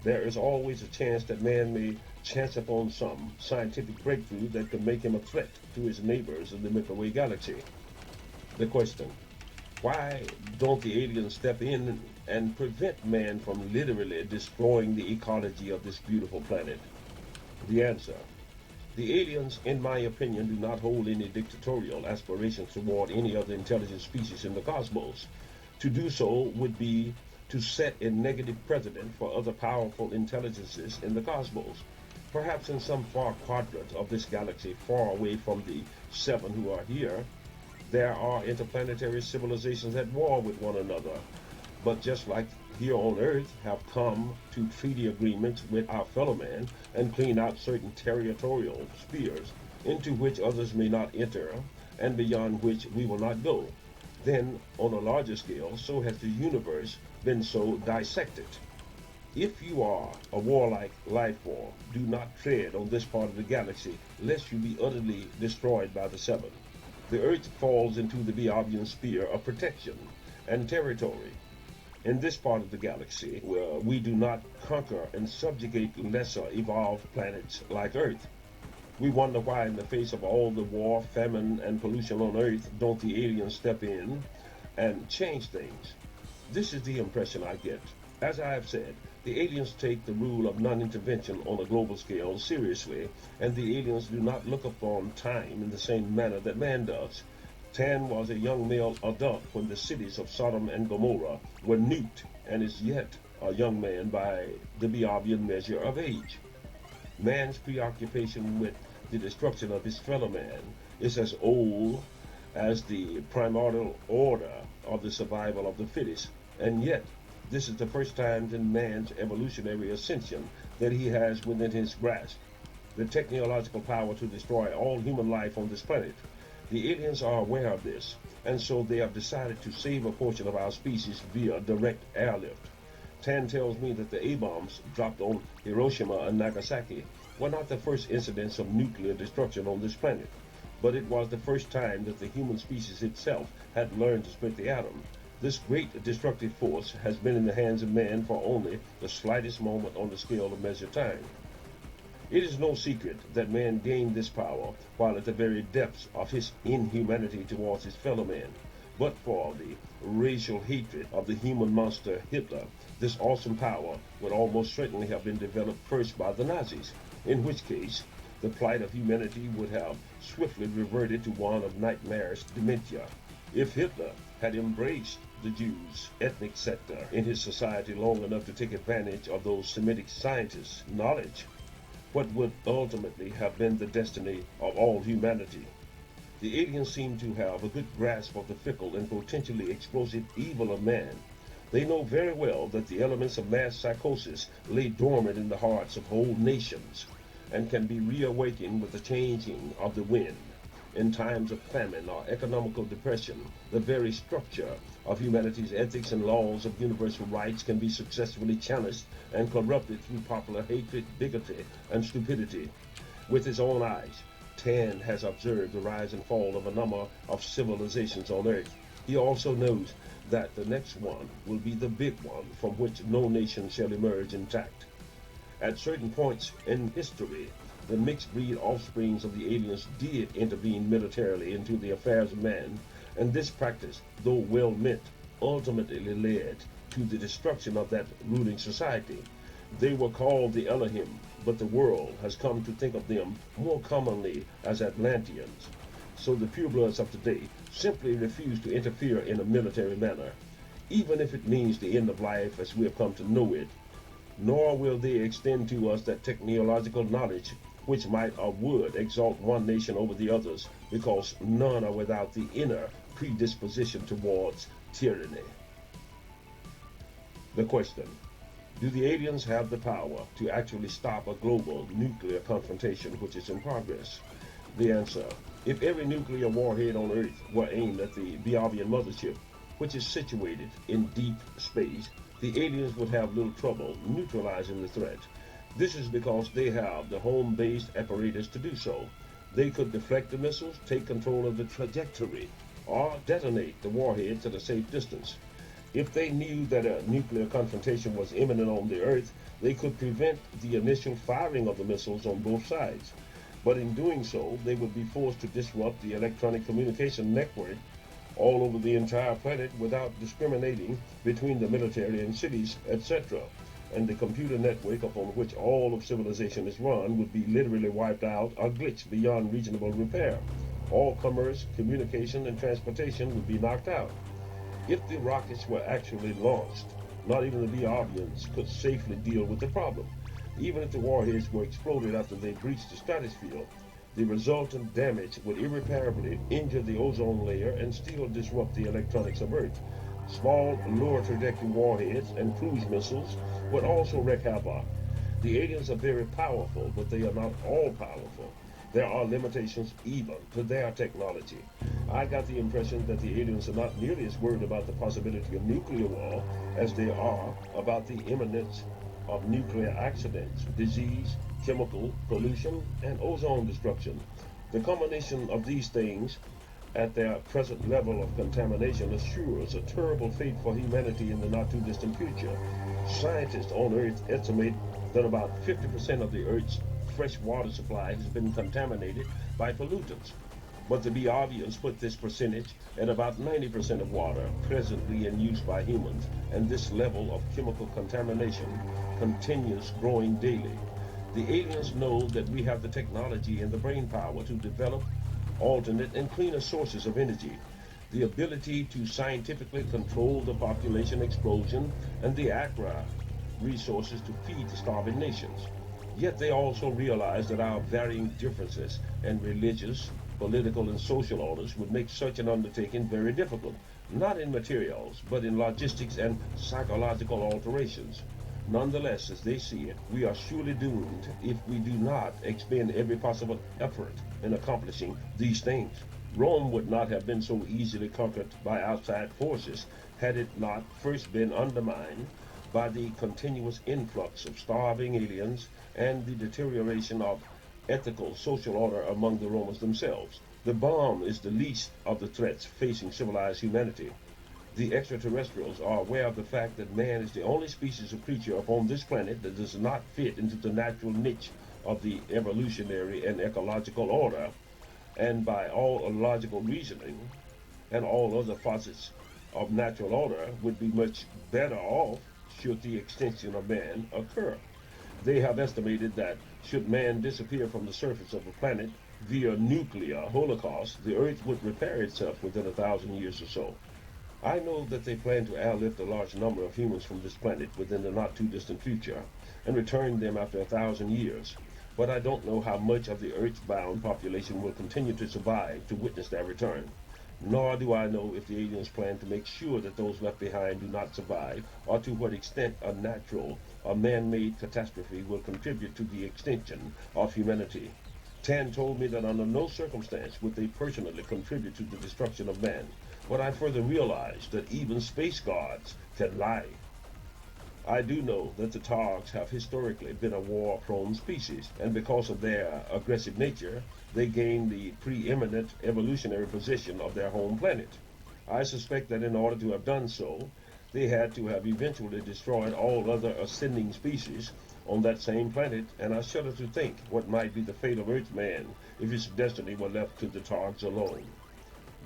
A: There is always a chance that man may chance upon some scientific breakthrough that could make him a threat to his neighbors in the Milky Way galaxy. The question, why don't the aliens step in and prevent man from literally destroying the ecology of this beautiful planet? The answer, the aliens, in my opinion, do not hold any dictatorial aspirations toward any other intelligent species in the cosmos. To do so would be to set a negative precedent for other powerful intelligences in the cosmos. Perhaps in some far quadrant of this galaxy, far away from the seven who are here, there are interplanetary civilizations at war with one another. But just like here on Earth, have come to treaty agreements with our fellow man and clean out certain territorial spheres into which others may not enter and beyond which we will not go. Then, on a larger scale, so has the universe been so dissected. If you are a warlike life form, do not tread on this part of the galaxy, lest you be utterly destroyed by the seven. The Earth falls into the Beovian sphere of protection and territory. In this part of the galaxy, where we do not conquer and subjugate lesser evolved planets like Earth. We wonder why, in the face of all the war, famine, and pollution on Earth, don't the aliens step in and change things? This is the impression I get. As I have said, the aliens take the rule of non-intervention on a global scale seriously, and the aliens do not look upon time in the same manner that man does. Tan was a young male adult when the cities of Sodom and Gomorrah were nuked, and is yet a young man by the Beovian measure of age. Man's preoccupation with the destruction of his fellow man is as old as the primordial order of the survival of the fittest, and yet This is the first time in man's evolutionary ascension that he has within his grasp the technological power to destroy all human life on this planet. The aliens are aware of this, and so they have decided to save a portion of our species via direct airlift. Tan tells me that the A-bombs dropped on Hiroshima and Nagasaki were not the first incidents of nuclear destruction on this planet, but it was the first time that the human species itself had learned to split the atom. This great destructive force has been in the hands of man for only the slightest moment on the scale of measured time. It is no secret that man gained this power while at the very depths of his inhumanity towards his fellow man. But for the racial hatred of the human monster Hitler, this awesome power would almost certainly have been developed first by the Nazis, in which case the plight of humanity would have swiftly reverted to one of nightmarish dementia. If Hitler had embraced the Jews' ethnic sector in his society long enough to take advantage of those Semitic scientists' knowledge, what would ultimately have been the destiny of all humanity? The aliens seem to have a good grasp of the fickle and potentially explosive evil of man. They know very well that the elements of mass psychosis lay dormant in the hearts of whole nations and can be reawakened with the changing of the wind. In times of famine or economical depression, the very structure of humanity's ethics and laws of universal rights can be successfully challenged and corrupted through popular hatred, bigotry, and stupidity. With his own eyes, Tan has observed the rise and fall of a number of civilizations on Earth. He also knows that the next one will be the big one from which no nation shall emerge intact. At certain points in history, the mixed breed offsprings of the aliens did intervene militarily into the affairs of man, and this practice, though well meant, ultimately led to the destruction of that ruling society. They were called the Elohim, but the world has come to think of them more commonly as Atlanteans. So the purebloods of today simply refuse to interfere in a military manner, even if it means the end of life as we have come to know it. Nor will they extend to us that technological knowledge which might or would exalt one nation over the others, because none are without the inner predisposition towards tyranny. The question: do the aliens have the power to actually stop a global nuclear confrontation which is in progress? The answer: if every nuclear warhead on Earth were aimed at the Biavian mothership, which is situated in deep space, the aliens would have little trouble neutralizing the threat. This is because they have the home-based apparatus to do so. They could deflect the missiles, take control of the trajectory, or detonate the warheads at a safe distance. If they knew that a nuclear confrontation was imminent on the Earth, they could prevent the initial firing of the missiles on both sides. But in doing so, they would be forced to disrupt the electronic communication network all over the entire planet without discriminating between the military and cities, etc. And the computer network upon which all of civilization is run would be literally wiped out or glitched beyond reasonable repair. All commerce, communication, and transportation would be knocked out. If the rockets were actually launched, not even the Biavians could safely deal with the problem. Even if the warheads were exploded after they breached the stratosphere, the resultant damage would irreparably injure the ozone layer and still disrupt the electronics of Earth. Small, lower trajectory warheads and cruise missiles would also wreak havoc. The aliens are very powerful, but they are not all powerful. There are limitations even to their technology. I got the impression that the aliens are not nearly as worried about the possibility of nuclear war as they are about the imminence of nuclear accidents, disease, chemical pollution, and ozone destruction. The combination of these things at their present level of contamination assures a terrible fate for humanity in the not-too-distant future. Scientists on Earth estimate that about 50% of the Earth's fresh water supply has been contaminated by pollutants. But the Biavians put this percentage at about 90% of water presently in use by humans, and this level of chemical contamination continues growing daily. The aliens know that we have the technology and the brain power to develop alternate and cleaner sources of energy, the ability to scientifically control the population explosion, and the Accra resources to feed the starving nations. Yet they also realize that our varying differences in religious, political, and social orders would make such an undertaking very difficult. not in materials, but in logistics and psychological alterations. Nonetheless, as they see it, we are surely doomed if we do not expend every possible effort in accomplishing these things. Rome would not have been so easily conquered by outside forces had it not first been undermined by the continuous influx of starving aliens and the deterioration of ethical social order among the Romans themselves. The bomb is the least of the threats facing civilized humanity. The extraterrestrials are aware of the fact that man is the only species of creature upon this planet that does not fit into the natural niche of the evolutionary and ecological order, and by all logical reasoning and all other facets of natural order would be much better off should the extinction of man occur. They have estimated that should man disappear from the surface of the planet via nuclear holocaust, the Earth would repair itself within 1,000 years or so. I know that they plan to airlift a large number of humans from this planet within the not too distant future and return them after 1,000 years. But I don't know how much of the Earth-bound population will continue to survive to witness their return. Nor do I know if the aliens plan to make sure that those left behind do not survive, or to what extent a natural or man-made catastrophe will contribute to the extinction of humanity. Tan told me that under no circumstance would they personally contribute to the destruction of man, but I further realized that even space gods can lie. I do know that the Targs have historically been a war-prone species, and because of their aggressive nature, they gained the preeminent evolutionary position of their home planet. I suspect that in order to have done so, they had to have eventually destroyed all other ascending species on that same planet, and I shudder to think what might be the fate of Earthman if his destiny were left to the Targs alone.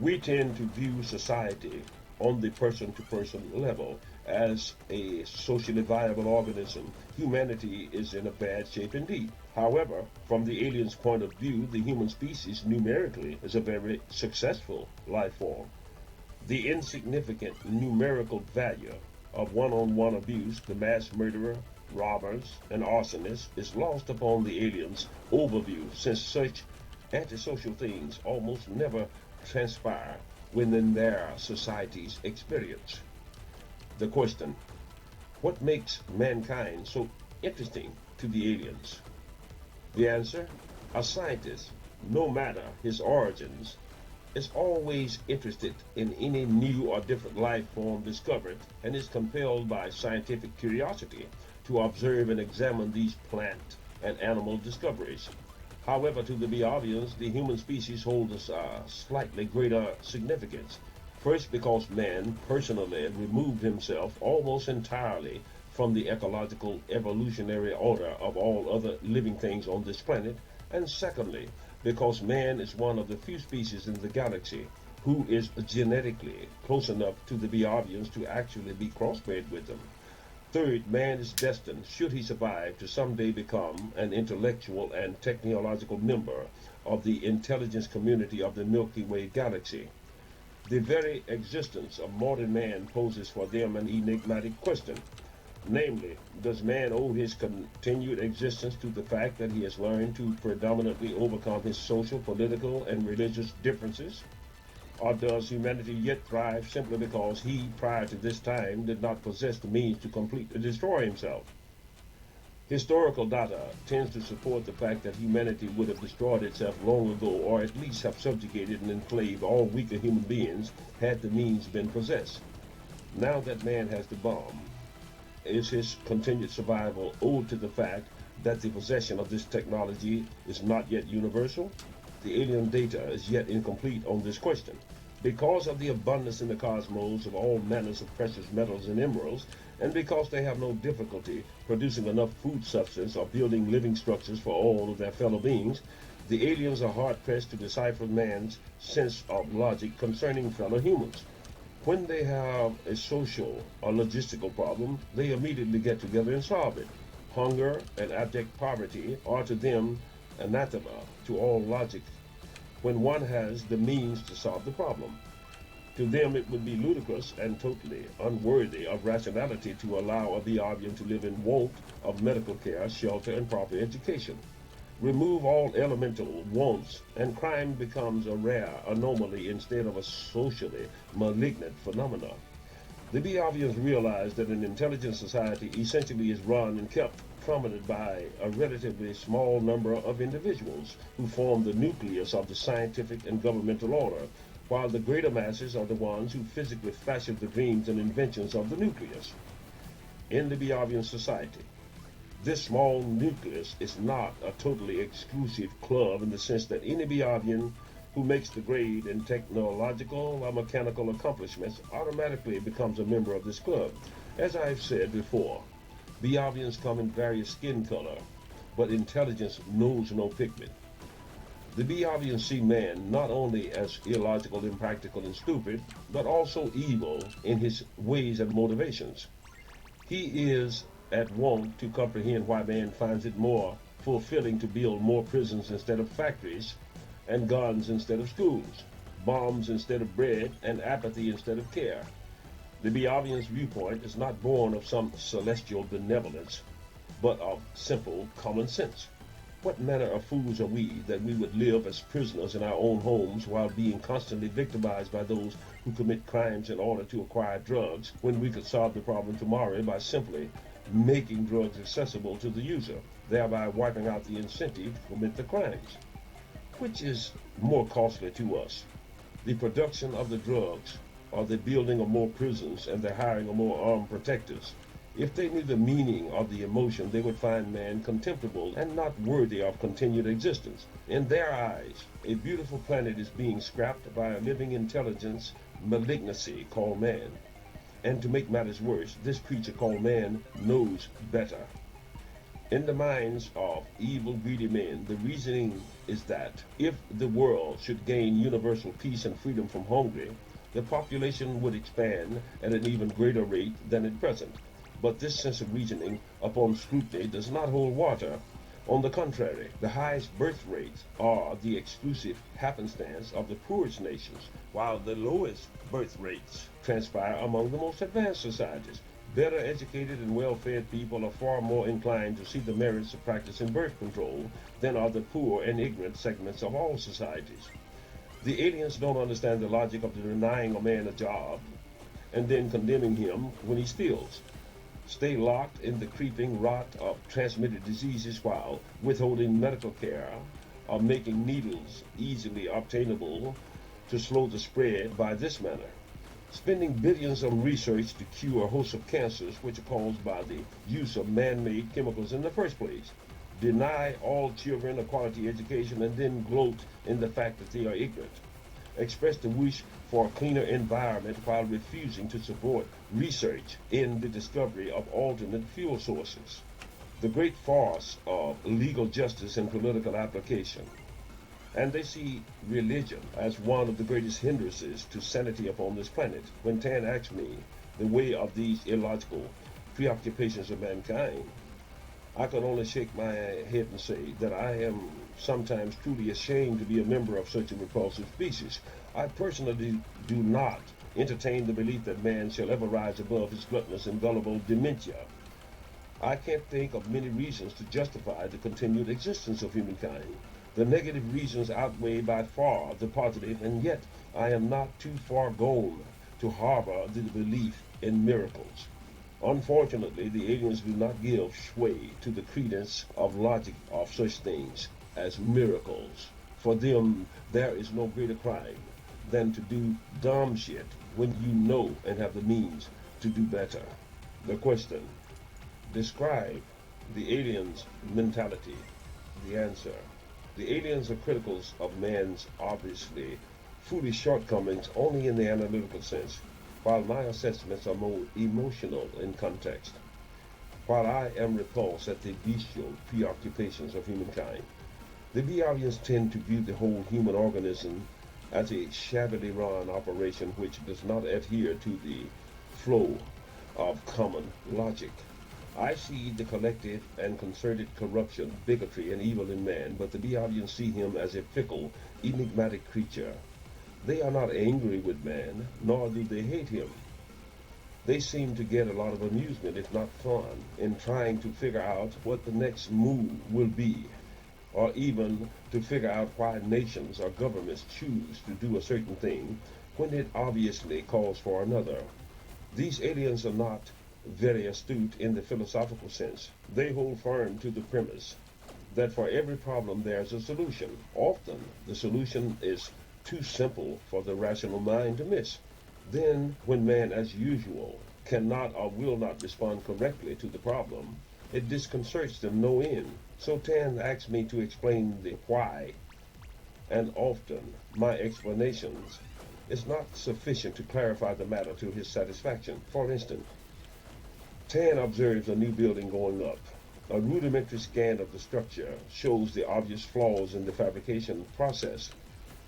A: We tend to view society on the person-to-person level as a socially viable organism. Humanity is in a bad shape indeed. However, from the alien's point of view, the human species numerically is a very successful life form. The insignificant numerical value of one-on-one abuse, the mass murderer, robbers, and arsonists is lost upon the alien's overview, since such antisocial things almost never transpire within their society's experience. The question: what makes mankind so interesting to the aliens? The answer: a scientist, no matter his origins, is always interested in any new or different life form discovered and is compelled by scientific curiosity to observe and examine these plant and animal discoveries. However, to the Biavians, the human species holds a slightly greater significance. First, because man personally removed himself almost entirely from the ecological evolutionary order of all other living things on this planet, and secondly, because man is one of the few species in the galaxy who is genetically close enough to the Biavians to actually be crossbred with them. Third, man is destined, should he survive, to someday become an intellectual and technological member of the intelligence community of the Milky Way galaxy. The very existence of modern man poses for them an enigmatic question. Namely, does man owe his continued existence to the fact that he has learned to predominantly overcome his social, political, and religious differences? Or does humanity yet thrive simply because he, prior to this time, did not possess the means to completely destroy himself? Historical data tends to support the fact that humanity would have destroyed itself long ago, or at least have subjugated and enslaved all weaker human beings had the means been possessed. Now that man has the bomb, is his continued survival owed to the fact that the possession of this technology is not yet universal? The alien data is yet incomplete on this question. Because of the abundance in the cosmos of all manners of precious metals and emeralds, and because they have no difficulty producing enough food substance or building living structures for all of their fellow beings, the aliens are hard-pressed to decipher man's sense of logic concerning fellow humans. When they have a social or logistical problem, they immediately get together and solve it. Hunger and abject poverty are to them anathema to all logic when one has the means to solve the problem. To them it would be ludicrous and totally unworthy of rationality to allow a Biavian to live in want of medical care, shelter, and proper education. Remove all elemental wants, and crime becomes a rare anomaly instead of a socially malignant phenomenon. The Beovians realized that an intelligent society essentially is run and kept prominent by a relatively small number of individuals who form the nucleus of the scientific and governmental order, while the greater masses are the ones who physically fashion the dreams and inventions of the nucleus. In the Beovian society, this small nucleus is not a totally exclusive club in the sense that any Beovian who makes the grade in technological or mechanical accomplishments automatically becomes a member of this club. As I've said before, Beovians come in various skin color, but intelligence knows no pigment. The Beovians see man not only as illogical, impractical, and stupid, but also evil in his ways and motivations. He is at want to comprehend why man finds it more fulfilling to build more prisons instead of factories, and guns instead of schools, bombs instead of bread, and apathy instead of care. The Beovian's viewpoint is not born of some celestial benevolence, but of simple common sense. What manner of fools are we that we would live as prisoners in our own homes while being constantly victimized by those who commit crimes in order to acquire drugs when we could solve the problem tomorrow by simply making drugs accessible to the user, thereby wiping out the incentive to commit the crimes? Which is more costly to us, the production of the drugs or the building of more prisons and the hiring of more armed protectors? If they knew the meaning of the emotion, they would find man contemptible and not worthy of continued existence. In their eyes, a beautiful planet is being scrapped by a living intelligence malignancy called man. And to make matters worse, this creature called man knows better. In the minds of evil, greedy men, the reasoning is that if the world should gain universal peace and freedom from hunger, the population would expand at an even greater rate than at present. But this sense of reasoning, upon scrutiny, does not hold water. On the contrary, the highest birth rates are the exclusive happenstance of the poorest nations, while the lowest birth rates transpire among the most advanced societies. Better educated and well-fed people are far more inclined to see the merits of practicing birth control than are the poor and ignorant segments of all societies. The aliens don't understand the logic of denying a man a job and then condemning him when he steals. Stay locked in the creeping rot of transmitted diseases while withholding medical care or making needles easily obtainable to slow the spread by this manner. Spending billions on research to cure a host of cancers which are caused by the use of man-made chemicals in the first place. Deny all children a quality education and then gloat in the fact that they are ignorant. Express the wish for a cleaner environment while refusing to support research in the discovery of alternate fuel sources. The great farce of legal justice and political application. And they see religion as one of the greatest hindrances to sanity upon this planet. When Tan asks me the way of these illogical preoccupations of mankind, I can only shake my head and say that I am sometimes truly ashamed to be a member of such a repulsive species. I personally do not entertain the belief that man shall ever rise above his gluttonous and gullible dementia. I can't think of many reasons to justify the continued existence of humankind. The negative reasons outweigh by far the positive, and yet I am not too far gone to harbor the belief in miracles. Unfortunately, the aliens do not give sway to the credence of logic of such things as miracles. For them, there is no greater crime than to do dumb shit when you know and have the means to do better. The question: describe the aliens' mentality. The answer: the aliens are critical of man's obviously foolish shortcomings only in the analytical sense, while my assessments are more emotional in context. While I am repulsed at the bestial preoccupations of humankind, the Beovians tend to view the whole human organism as a shabbily run operation which does not adhere to the flow of common logic. I see the collective and concerted corruption, bigotry, and evil in man, but the Beovians see him as a fickle, enigmatic creature. They are not angry with man, nor do they hate him. They seem to get a lot of amusement, if not fun, in trying to figure out what the next move will be. or even to figure out why nations or governments choose to do a certain thing when it obviously calls for another. These aliens are not very astute in the philosophical sense. They hold firm to the premise that for every problem there's a solution. Often, the solution is too simple for the rational mind to miss. Then, when man, as usual, cannot or will not respond correctly to the problem, it disconcerts them no end. So Tan asks me to explain the why, and often my explanations is not sufficient to clarify the matter to his satisfaction. For instance, Tan observes a new building going up. A rudimentary scan of the structure shows the obvious flaws in the fabrication process.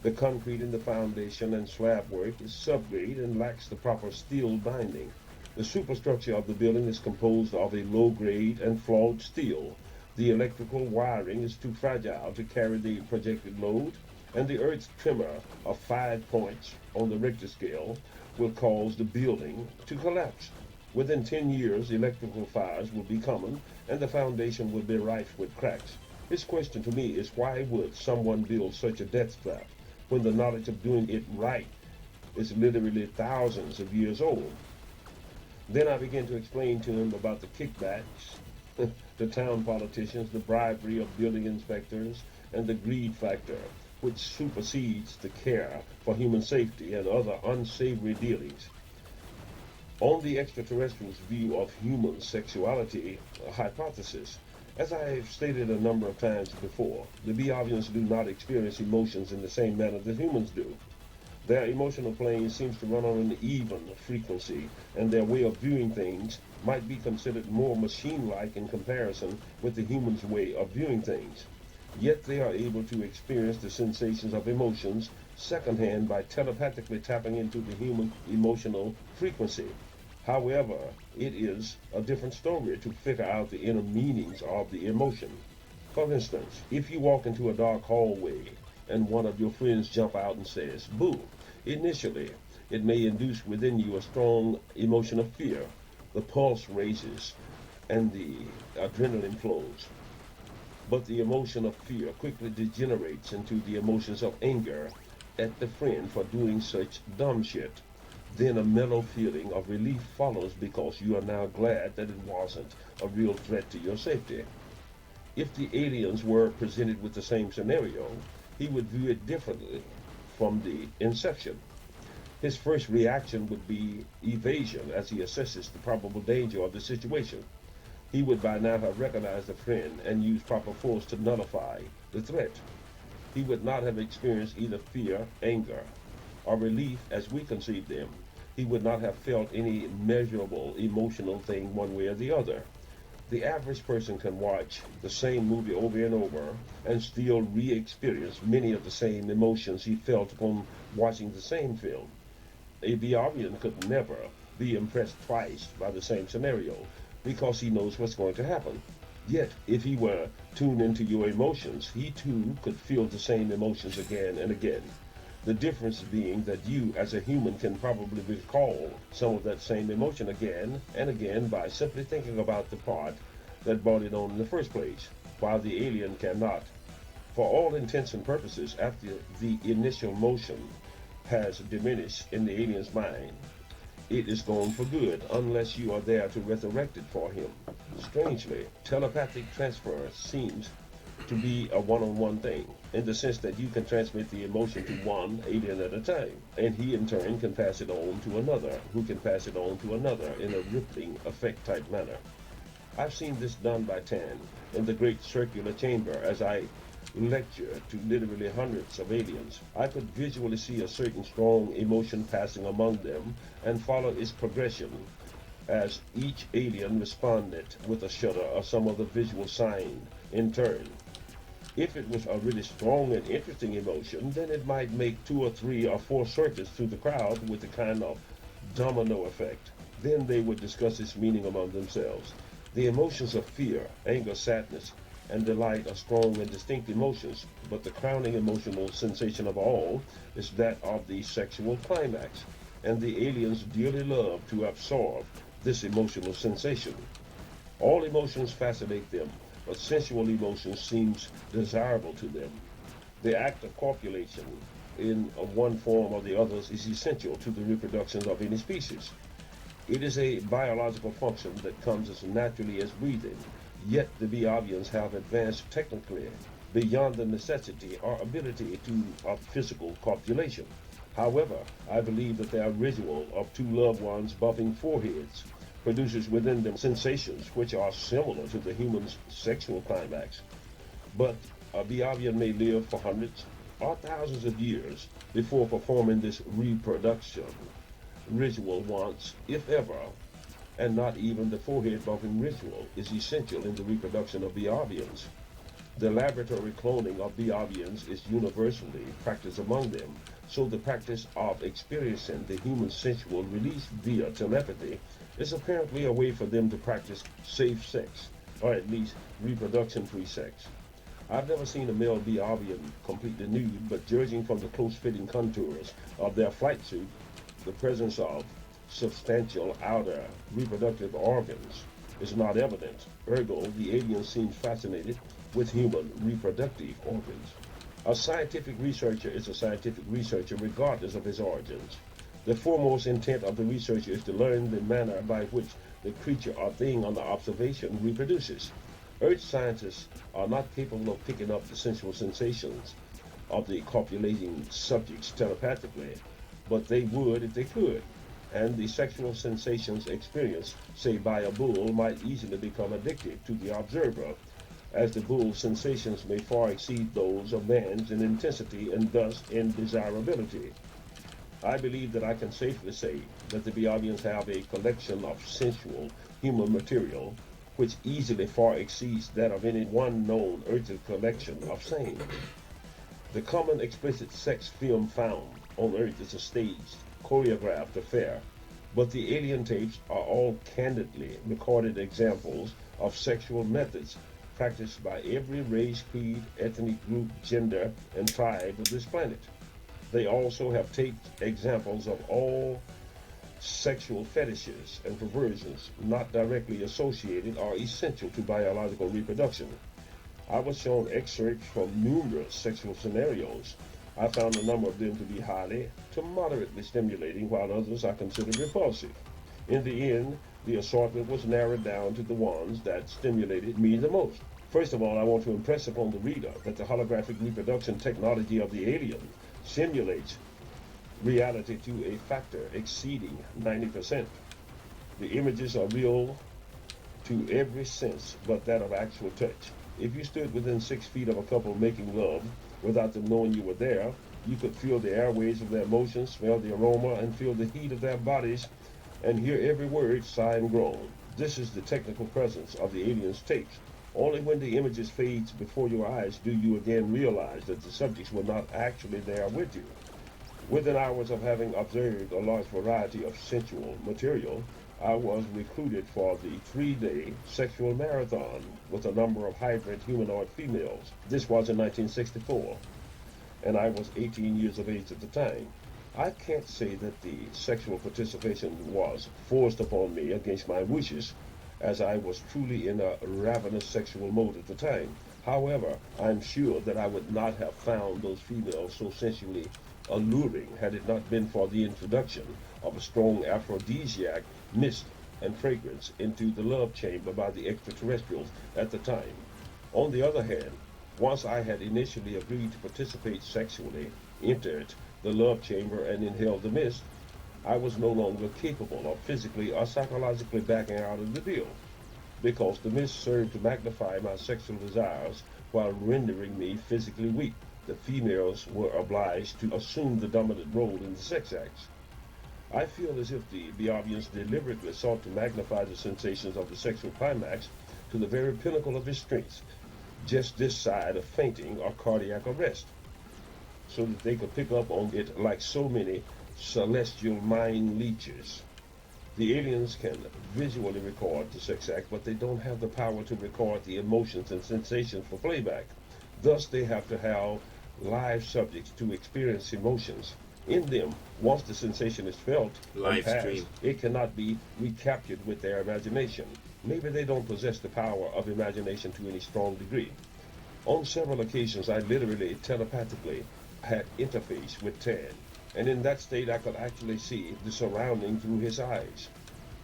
A: The concrete in the foundation and slab work is subgrade and lacks the proper steel binding. The superstructure of the building is composed of a low-grade and flawed steel. The electrical wiring is too fragile to carry the projected load, and the earth's tremor of 5 points on the Richter scale will cause the building to collapse. Within 10 years, electrical fires will be common, and the foundation will be rife with cracks. His question to me is, why would someone build such a death trap when the knowledge of doing it right is literally thousands of years old? Then I begin to explain to him about the kickbacks, the town politicians, the bribery of building inspectors, and the greed factor, which supersedes the care for human safety and other unsavory dealings. On the extraterrestrials' view of human sexuality hypothesis, as I have stated a number of times before, the Biavians do not experience emotions in the same manner that humans do. Their emotional plane seems to run on an even frequency, and their way of viewing things might be considered more machine-like in comparison with the human's way of viewing things. Yet they are able to experience the sensations of emotions secondhand by telepathically tapping into the human emotional frequency. However, it is a different story to figure out the inner meanings of the emotion. For instance, if you walk into a dark hallway and one of your friends jump out and says, "Boo," initially, it may induce within you a strong emotion of fear. The pulse raises and the adrenaline flows. But the emotion of fear quickly degenerates into the emotions of anger at the friend for doing such dumb shit. Then a mellow feeling of relief follows because you are now glad that it wasn't a real threat to your safety. If the aliens were presented with the same scenario, he would view it differently from the inception. His first reaction would be evasion as he assesses the probable danger of the situation. He would by now have recognized the friend and used proper force to nullify the threat. He would not have experienced either fear, anger, or relief as we conceive them. He would not have felt any measurable emotional thing one way or the other. The average person can watch the same movie over and over and still re-experience many of the same emotions he felt upon watching the same film. A Biavian could never be impressed twice by the same scenario because he knows what's going to happen. Yet, if he were tuned into your emotions, he too could feel the same emotions again and again. The difference being that you, as a human, can probably recall some of that same emotion again and again by simply thinking about the part that brought it on in the first place, while the alien cannot. For all intents and purposes, after the initial motion has diminished in the alien's mind, it is gone for good unless you are there to resurrect it for him. Strangely, telepathic transfer seems to be a one-on-one thing, in the sense that you can transmit the emotion to one alien at a time, and he in turn can pass it on to another, who can pass it on to another in a rippling effect type manner. I've seen this done by Tan in the great circular chamber as I lecture to literally hundreds of aliens. I could visually see a certain strong emotion passing among them and follow its progression as each alien responded with a shudder or some other visual sign in turn. If it was a really strong and interesting emotion, then it might make 2 or 3 or 4 circuits through the crowd with a kind of domino effect. Then they would discuss its meaning among themselves. The emotions of fear, anger, sadness, and delight are strong and distinct emotions, but the crowning emotional sensation of all is that of the sexual climax, and the aliens dearly love to absorb this emotional sensation. All emotions fascinate them, but sensual emotion seems desirable to them. The act of copulation in one form or the others is essential to the reproduction of any species. It is a biological function that comes as naturally as breathing, yet the Biavians have advanced technically beyond the necessity or ability of physical copulation. However, I believe that their ritual of two loved ones bumping foreheads produces within them sensations which are similar to the human's sexual climax. But a Biavian may live for hundreds or thousands of years before performing this reproduction ritual once, if ever, and not even the forehead bumping ritual is essential in the reproduction of Biavians. The laboratory cloning of Biavians is universally practiced among them, so the practice of experiencing the human sensual release via telepathy is apparently a way for them to practice safe sex, or at least reproduction-free sex. I've never seen a male Biavian completely nude, but judging from the close-fitting contours of their flight suit, the presence of substantial outer reproductive organs is not evident. Ergo, the alien seems fascinated with human reproductive organs. A scientific researcher is a scientific researcher regardless of his origins. The foremost intent of the researcher is to learn the manner by which the creature or thing under observation reproduces. Earth scientists are not capable of picking up the sensual sensations of the copulating subjects telepathically, but they would if they could. And the sexual sensations experienced, say, by a bull might easily become addictive to the observer, as the bull's sensations may far exceed those of man's in intensity and thus in desirability. I believe that I can safely say that the Biavians have a collection of sensual human material which easily far exceeds that of any one known earthly collection of same. The common explicit sex film found on Earth is a staged, choreographed affair, but the alien tapes are all candidly recorded examples of sexual methods practiced by every race, creed, ethnic group, gender, and tribe of this planet. They also have taped examples of all sexual fetishes and perversions not directly associated or essential to biological reproduction. I was shown excerpts from numerous sexual scenarios. I found a number of them to be highly to moderately stimulating, while others I considered repulsive. In the end, the assortment was narrowed down to the ones that stimulated me the most. First of all, I want to impress upon the reader that the holographic reproduction technology of the alien simulates reality to a factor exceeding 90%. The images are real to every sense but that of actual touch. If you stood within 6 feet of a couple making love without them knowing you were there, you could feel the airways of their motion, smell the aroma, and feel the heat of their bodies, and hear every word, sigh, and groan. This is the technical presence of the alien's tapes. Only when the images fades before your eyes do you again realize that the subjects were not actually there with you. Within hours of having observed a large variety of sensual material, I was recruited for the 3-day sexual marathon with a number of hybrid humanoid females. This was in 1964, and I was 18 years of age at the time. I can't say that the sexual participation was forced upon me against my wishes, as I was truly in a ravenous sexual mode at the time. However, I'm sure that I would not have found those females so sensually alluring had it not been for the introduction of a strong aphrodisiac mist and fragrance into the love chamber by the extraterrestrials at the time. On the other hand, once I had initially agreed to participate sexually, entered the love chamber and inhaled the mist, I was no longer capable of physically or psychologically backing out of the deal, because the mist served to magnify my sexual desires while rendering me physically weak. The females were obliged to assume the dominant role in the sex acts. I feel as if the Biavians deliberately sought to magnify the sensations of the sexual climax to the very pinnacle of its strength, just this side of fainting or cardiac arrest, so that they could pick up on it like so many celestial mind leeches. The aliens can visually record the sex act, but they don't have the power to record the emotions and sensations for playback. Thus, they have to have live subjects to experience emotions. In them, once the sensation is felt and
B: Live
A: passed,
B: stream.
A: it cannot be recaptured with their imagination. Maybe they don't possess the power of imagination to any strong degree. On several occasions, I literally telepathically had interface with Ted, and in that state, I could actually see the surrounding through his eyes.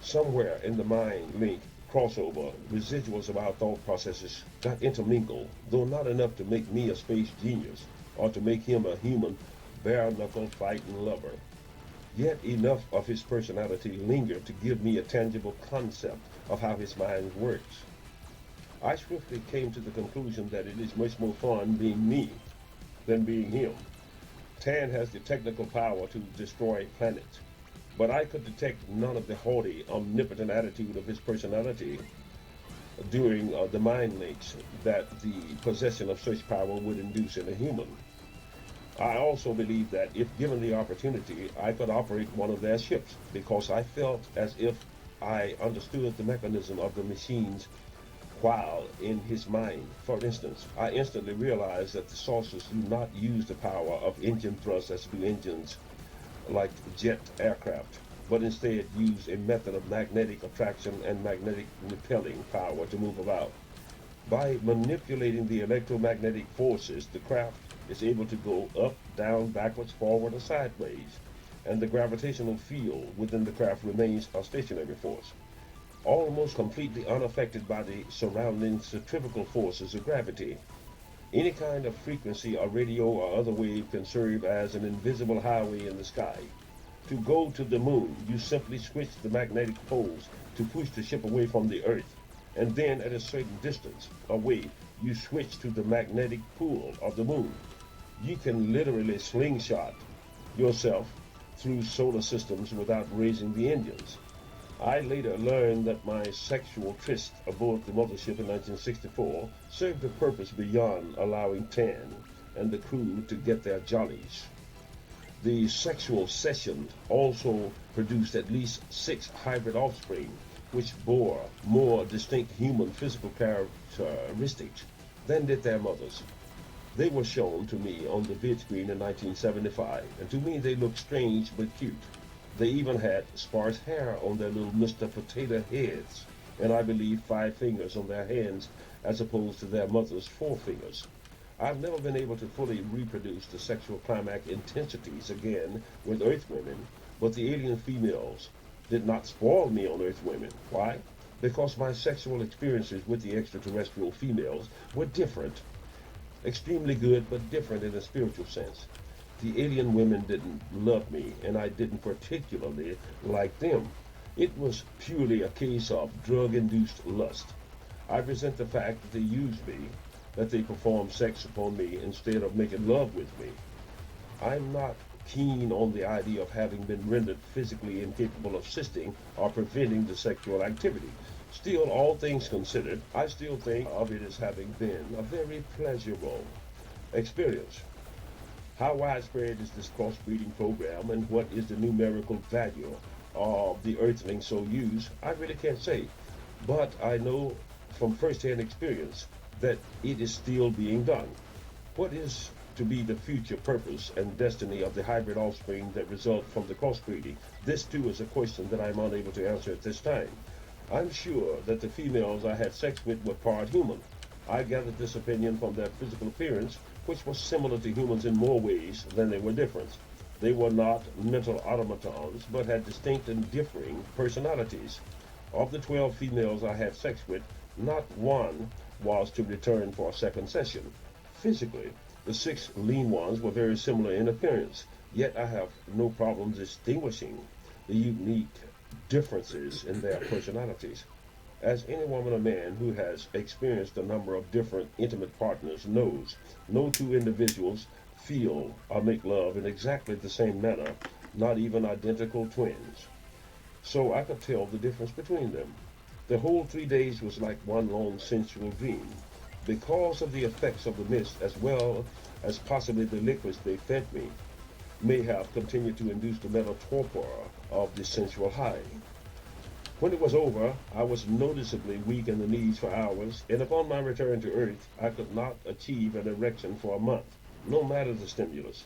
A: Somewhere in the mind link crossover, residuals of our thought processes got intermingled, though not enough to make me a space genius or to make him a human bare knuckle fighting lover. Yet enough of his personality lingered to give me a tangible concept of how his mind works. I swiftly came to the conclusion that it is much more fun being me than being him. Tan has the technical power to destroy planets, but I could detect none of the haughty, omnipotent attitude of his personality during the mind links that the possession of such power would induce in a human. I also believe that if given the opportunity, I could operate one of their ships because I felt as if I understood the mechanism of the machines while in his mind. For instance, I instantly realized that the saucers do not use the power of engine thrust as do engines like jet aircraft, but instead use a method of magnetic attraction and magnetic repelling power to move about. By manipulating the electromagnetic forces, the craft is able to go up, down, backwards, forward, or sideways, and the gravitational field within the craft remains a stationary force, almost completely unaffected by the surrounding centrifugal forces of gravity. Any kind of frequency or radio or other wave can serve as an invisible highway in the sky. To go to the moon, you simply switch the magnetic poles to push the ship away from the Earth, and then at a certain distance away, you switch to the magnetic pull of the moon. You can literally slingshot yourself through solar systems without raising the engines. I later learned that my sexual tryst aboard the mothership in 1964 served a purpose beyond allowing Tan and the crew to get their jollies. The sexual session also produced at least six hybrid offspring, which bore more distinct human physical characteristics than did their mothers. They were shown to me on the vid screen in 1975, and to me they looked strange but cute. They even had sparse hair on their little Mr. Potato heads, and I believe 5 fingers on their hands as opposed to their mother's 4 fingers. I've never been able to fully reproduce the sexual climax intensities again with Earth women, but the alien females did not spoil me on Earth women. Why? Because my sexual experiences with the extraterrestrial females were different. Extremely good, but different in a spiritual sense. The alien women didn't love me, and I didn't particularly like them. It was purely a case of drug-induced lust. I resent the fact that they used me, that they performed sex upon me instead of making love with me. I'm not keen on the idea of having been rendered physically incapable of assisting or preventing the sexual activity. Still, all things considered, I still think of it as having been a very pleasurable experience. How widespread is this crossbreeding program and what is the numerical value of the earthlings so used? I really can't say. But I know from first-hand experience that it is still being done. What is to be the future purpose and destiny of the hybrid offspring that result from the crossbreeding? This too is a question that I'm unable to answer at this time. I'm sure that the females I had sex with were part human. I gathered this opinion from their physical appearance, which was similar to humans in more ways than they were different. They were not mental automatons, but had distinct and differing personalities. Of the 12 females I had sex with, not one was to return for a second session. Physically, the 6 lean ones were very similar in appearance, yet I have no problem distinguishing the unique differences in their personalities. As any woman or man who has experienced a number of different intimate partners knows, no two individuals feel or make love in exactly the same manner, not even identical twins. So I could tell the difference between them. The whole 3 days was like one long sensual dream. Because of the effects of the mist, as well as possibly the liquids they fed me, may have continued to induce the mental torpor of the sensual high. When it was over, I was noticeably weak in the knees for hours, and upon my return to Earth, I could not achieve an erection for a month, no matter the stimulus.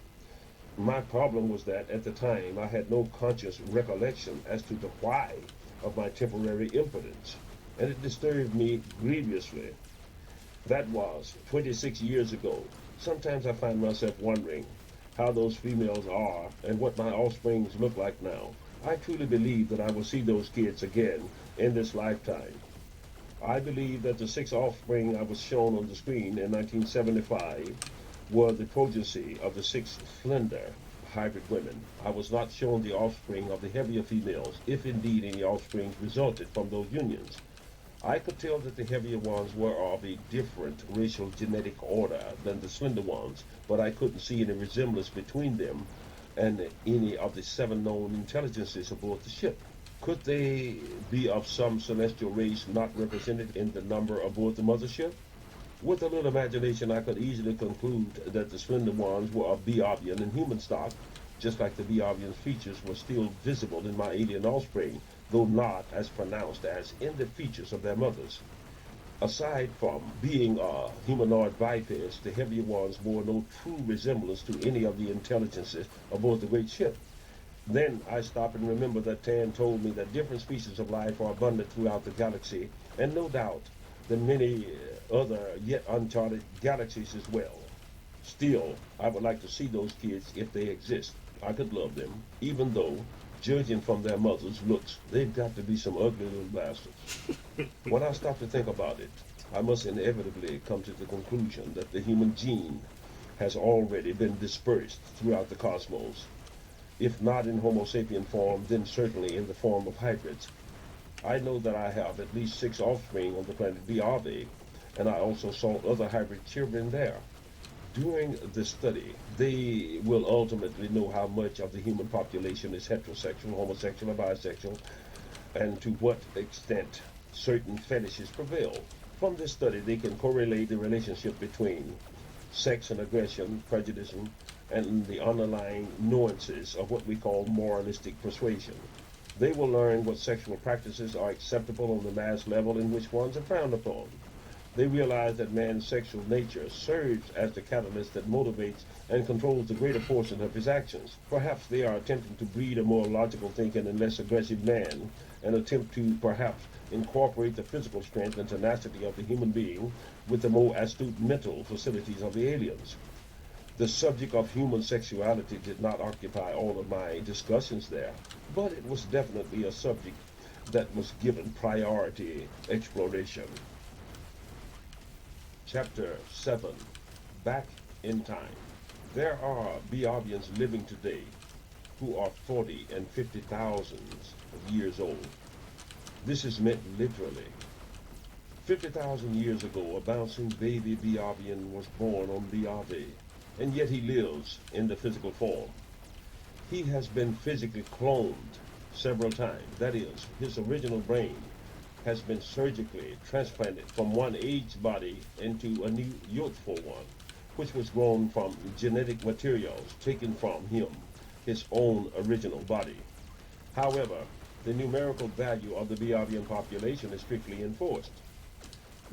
A: My problem was that at the time I had no conscious recollection as to the why of my temporary impotence, and it disturbed me grievously. That was 26 years ago. Sometimes I find myself wondering how those females are and what my offsprings look like now. I truly believe that I will see those kids again in this lifetime. I believe that the six offspring I was shown on the screen in 1975 were the progeny of the six slender hybrid women. I was not shown the offspring of the heavier females, if indeed any offspring resulted from those unions. I could tell that the heavier ones were of a different racial genetic order than the slender ones, but I couldn't see any resemblance between them and any of the seven known intelligences aboard the ship. Could they be of some celestial race not represented in the number aboard the mothership? With a little imagination, I could easily conclude that the slender ones were of Biavian and human stock, just like the Biavian features were still visible in my alien offspring, though not as pronounced as in the features of their mothers. Aside from being humanoid bipeds, the heavier ones bore no true resemblance to any of the intelligences aboard the great ship. Then I stop and remember that Tan told me that different species of life are abundant throughout the galaxy, and no doubt that many other yet uncharted galaxies as well. Still, I would like to see those kids if they exist. I could love them, even though, judging from their mothers' looks, they've got to be some ugly little bastards. When I stop to think about it, I must inevitably come to the conclusion that the human gene has already been dispersed throughout the cosmos, if not in Homo sapien form, then certainly in the form of hybrids. I know that I have at least six offspring on the planet Biave, and I also saw other hybrid children there. During the study, they will ultimately know how much of the human population is heterosexual, homosexual, or bisexual, and to what extent certain fetishes prevail. From this study, they can correlate the relationship between sex and aggression, prejudice, and the underlying nuances of what we call moralistic persuasion. They will learn what sexual practices are acceptable on the mass level and which ones are frowned upon. They realize that man's sexual nature serves as the catalyst that motivates and controls the greater portion of his actions. Perhaps they are attempting to breed a more logical thinking and less aggressive man, and attempt to perhaps incorporate the physical strength and tenacity of the human being with the more astute mental facilities of the aliens. The subject of human sexuality did not occupy all of my discussions there, but it was definitely a subject that was given priority exploration. Chapter 7, Back in Time. There are Biavians living today who are 40 and 50 thousands of years old. This is meant literally. 50,000 years ago, a bouncing baby Biavian was born on Biave, and yet he lives in the physical form. He has been physically cloned several times. That is, his original brain has been surgically transplanted from one aged body into a new youthful one, which was grown from genetic materials taken from him, his own original body. However, the numerical value of the Biavian population is strictly enforced.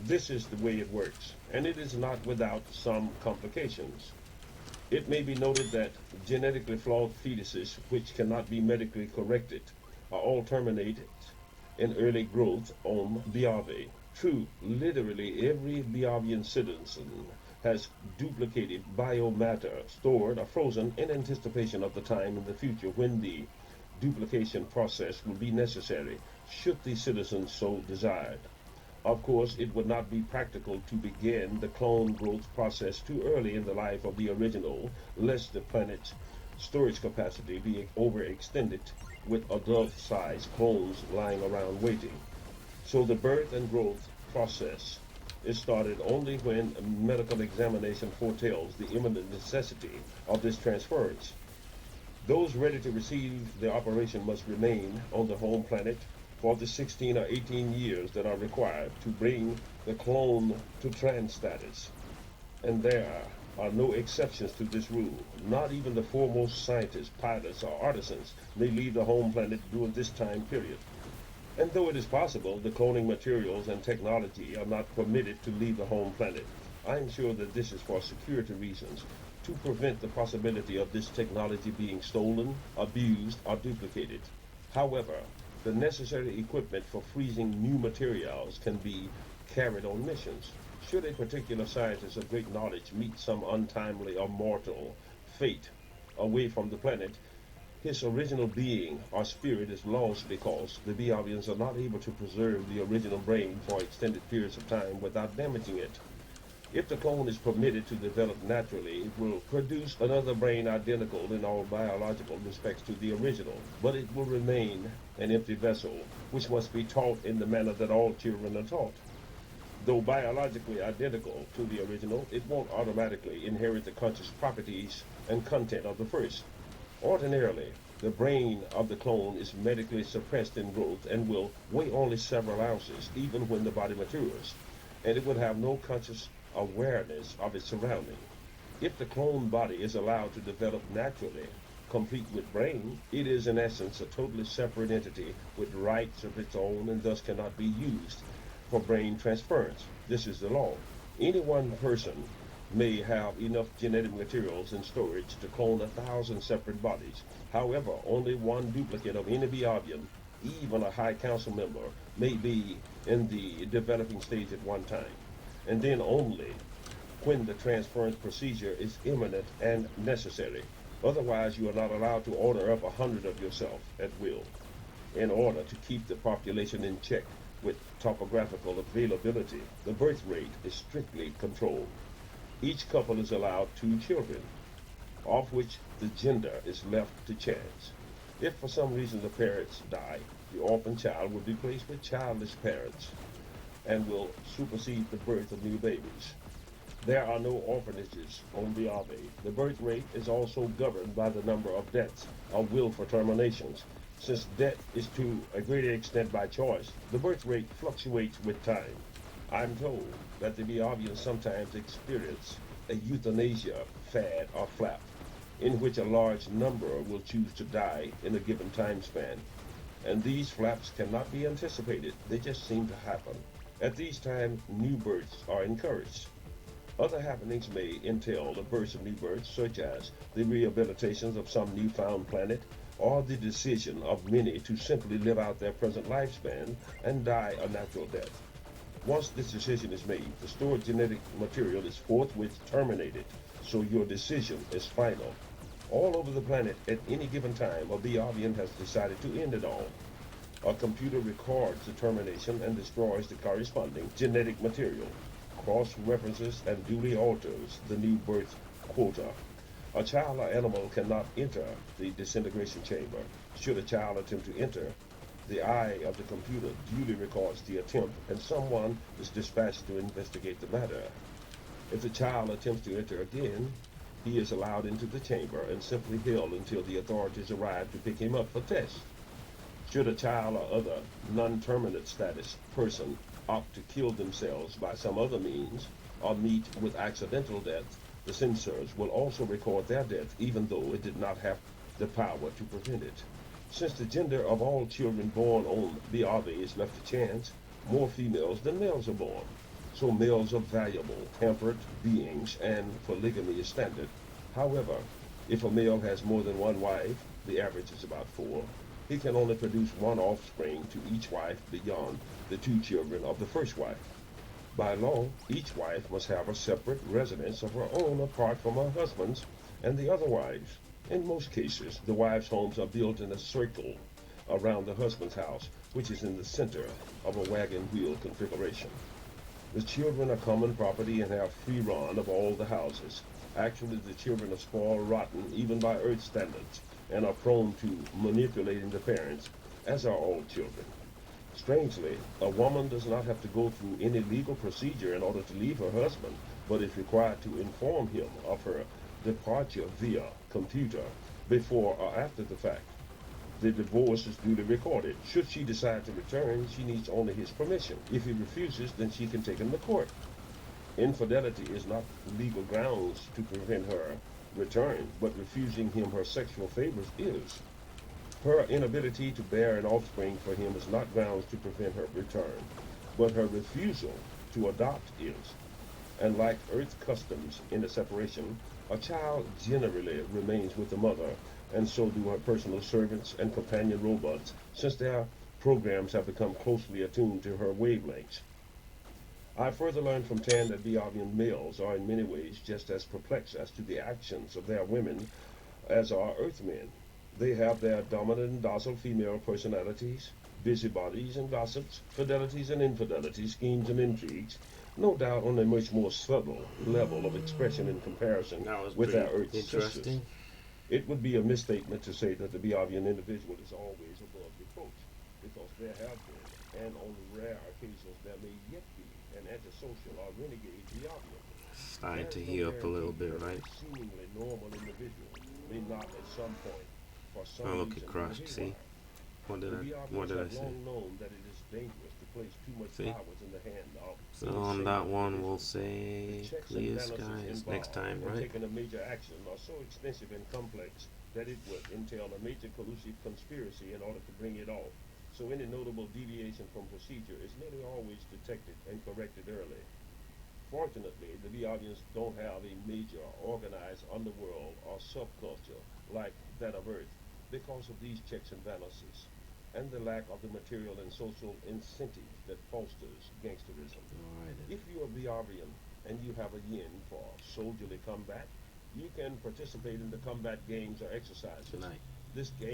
A: This is the way it works, and it is not without some complications. It may be noted that genetically flawed fetuses, which cannot be medically corrected, are all terminated in early growth on Biave. True, literally every Biavian citizen has duplicated biomatter stored or frozen in anticipation of the time in the future when the duplication process will be necessary, should the citizens so desire. Of course, it would not be practical to begin the clone growth process too early in the life of the original, lest the planet's storage capacity be overextended with adult-sized clones lying around waiting. So the birth and growth process is started only when medical examination foretells the imminent necessity of this transference. Those ready to receive the operation must remain on the home planet for the 16 or 18 years that are required to bring the clone to trans status. And there are no exceptions to this rule. Not even the foremost scientists, pilots, or artisans may leave the home planet during this time period. And though it is possible the cloning materials and technology are not permitted to leave the home planet, I am sure that this is for security reasons. to prevent the possibility of this technology being stolen, abused, or duplicated. However, the necessary equipment for freezing new materials can be carried on missions. Should a particular scientist of great knowledge meet some untimely or mortal fate away from the planet, his original being or spirit is lost because the Biavians are not able to preserve the original brain for extended periods of time without damaging it. If the clone is permitted to develop naturally, it will produce another brain identical in all biological respects to the original, but it will remain an empty vessel, which must be taught in the manner that all children are taught. Though biologically identical to the original, it won't automatically inherit the conscious properties and content of the first. Ordinarily, the brain of the clone is medically suppressed in growth and will weigh only several ounces, even when the body matures, and it would have no conscious awareness of its surrounding. If the clone body is allowed to develop naturally, complete with brain, it is in essence a totally separate entity with rights of its own and thus cannot be used for brain transference. This is the law. Any one person may have enough genetic materials in storage to clone 1,000 separate bodies. However, only one duplicate of any Biavian, even a High Council member, may be in the developing stage at one time, and then only when the transference procedure is imminent and necessary. Otherwise, you are not allowed to order up 100 of yourself at will in order to keep the population in check with topographical availability. The birth rate is strictly controlled. Each couple is allowed 2 children, of which the gender is left to chance. If for some reason the parents die, the orphan child will be placed with childless parents and will supersede the birth of new babies. There are no orphanages on the Ave. The birth rate is also governed by the number of deaths or will for terminations. Since death is to a greater extent by choice, the birth rate fluctuates with time. I'm told that the Biavians sometimes experience a euthanasia fad or flap, in which a large number will choose to die in a given time span. And these flaps cannot be anticipated, they just seem to happen. At these times, new births are encouraged. Other happenings may entail the birth of new births, such as the rehabilitations of some newfound planet, or the decision of many to simply live out their present lifespan and die a natural death. Once this decision is made, the stored genetic material is forthwith terminated, so your decision is final. All over the planet at any given time, a Biavian has decided to end it all. A computer records the termination and destroys the corresponding genetic material, cross-references and duly alters the new birth quota. A child or animal cannot enter the disintegration chamber. Should a child attempt to enter, the eye of the computer duly records the attempt and someone is dispatched to investigate the matter. If the child attempts to enter again, he is allowed into the chamber and simply held until the authorities arrive to pick him up for tests. Should a child or other non-terminate status person opt to kill themselves by some other means or meet with accidental death, the censors will also record their death even though it did not have the power to prevent it. Since the gender of all children born on the Ave is left to chance, more females than males are born. So males are valuable, temperate beings, and polygamy is standard. However, if a male has more than one wife, the average is about 4, he can only produce one offspring to each wife beyond the 2 children of the first wife. By law, each wife must have a separate residence of her own apart from her husband's and the other wives. In most cases, the wives' homes are built in a circle around the husband's house, which is in the center of a wagon wheel configuration. The children are common property and have free run of all the houses. Actually, the children are spoiled rotten even by Earth standards and are prone to manipulating the parents, as are all children. Strangely, a woman does not have to go through any legal procedure in order to leave her husband, but is required to inform him of her departure via computer before or after the fact. The divorce is duly recorded. Should she decide to return, she needs only his permission. If he refuses, then she can take him to court. Infidelity is not legal grounds to prevent her return, but refusing him her sexual favors is. Her inability to bear an offspring for him is not grounds to prevent her return, but her refusal to adopt is. And like Earth customs in a separation, A child generally remains with the mother, and so do her personal servants and companion robots, since their programs have become closely attuned to her wavelengths. I further learned from Tan that Biavian males are in many ways just as perplexed as to the actions of their women as are Earthmen. They have their dominant and docile female personalities, busybodies and gossips, fidelities and infidelities, schemes and intrigues, no doubt on a much more subtle level of expression in comparison
B: That was
A: with their
B: pretty
A: Earth sisters.
B: interesting.
A: It would be a misstatement to say that the Biavian individual is always above reproach, because there have been, and on rare occasions there may yet be, an antisocial or renegade Biavian.
B: Starting
A: There
B: to
A: is no
B: heat up a little
A: guarantee
B: bit,
A: that
B: right?
A: a seemingly normal individual may not at some point, for
B: Oh,
A: some
B: look at
A: reason, go
B: Crush. See?
A: haywire.
B: What did
A: The
B: what
A: Biavians
B: did I
A: have
B: say?
A: long known that it is dangerous to place too much
B: See?
A: power in the hand of
B: So
A: any
B: on that
A: single
B: one, we'll
A: individual. The
B: say
A: checks and
B: clear
A: balances
B: skies next
A: involved
B: time,
A: in
B: right?
A: taking a major action are so extensive and complex that it would entail a major collusive conspiracy in order to bring it off. So any notable deviation from procedure is nearly always detected and corrected early. Fortunately, the Biavians don't have a major organized underworld or subculture like that of Earth because of these checks and balances and the lack of the material and social incentives that fosters gangsterism.
B: Alright
A: If you are Biavian and you have a yin for soldierly combat, you can participate in the combat games or
B: then. Good
A: exercises.
B: night.
A: This game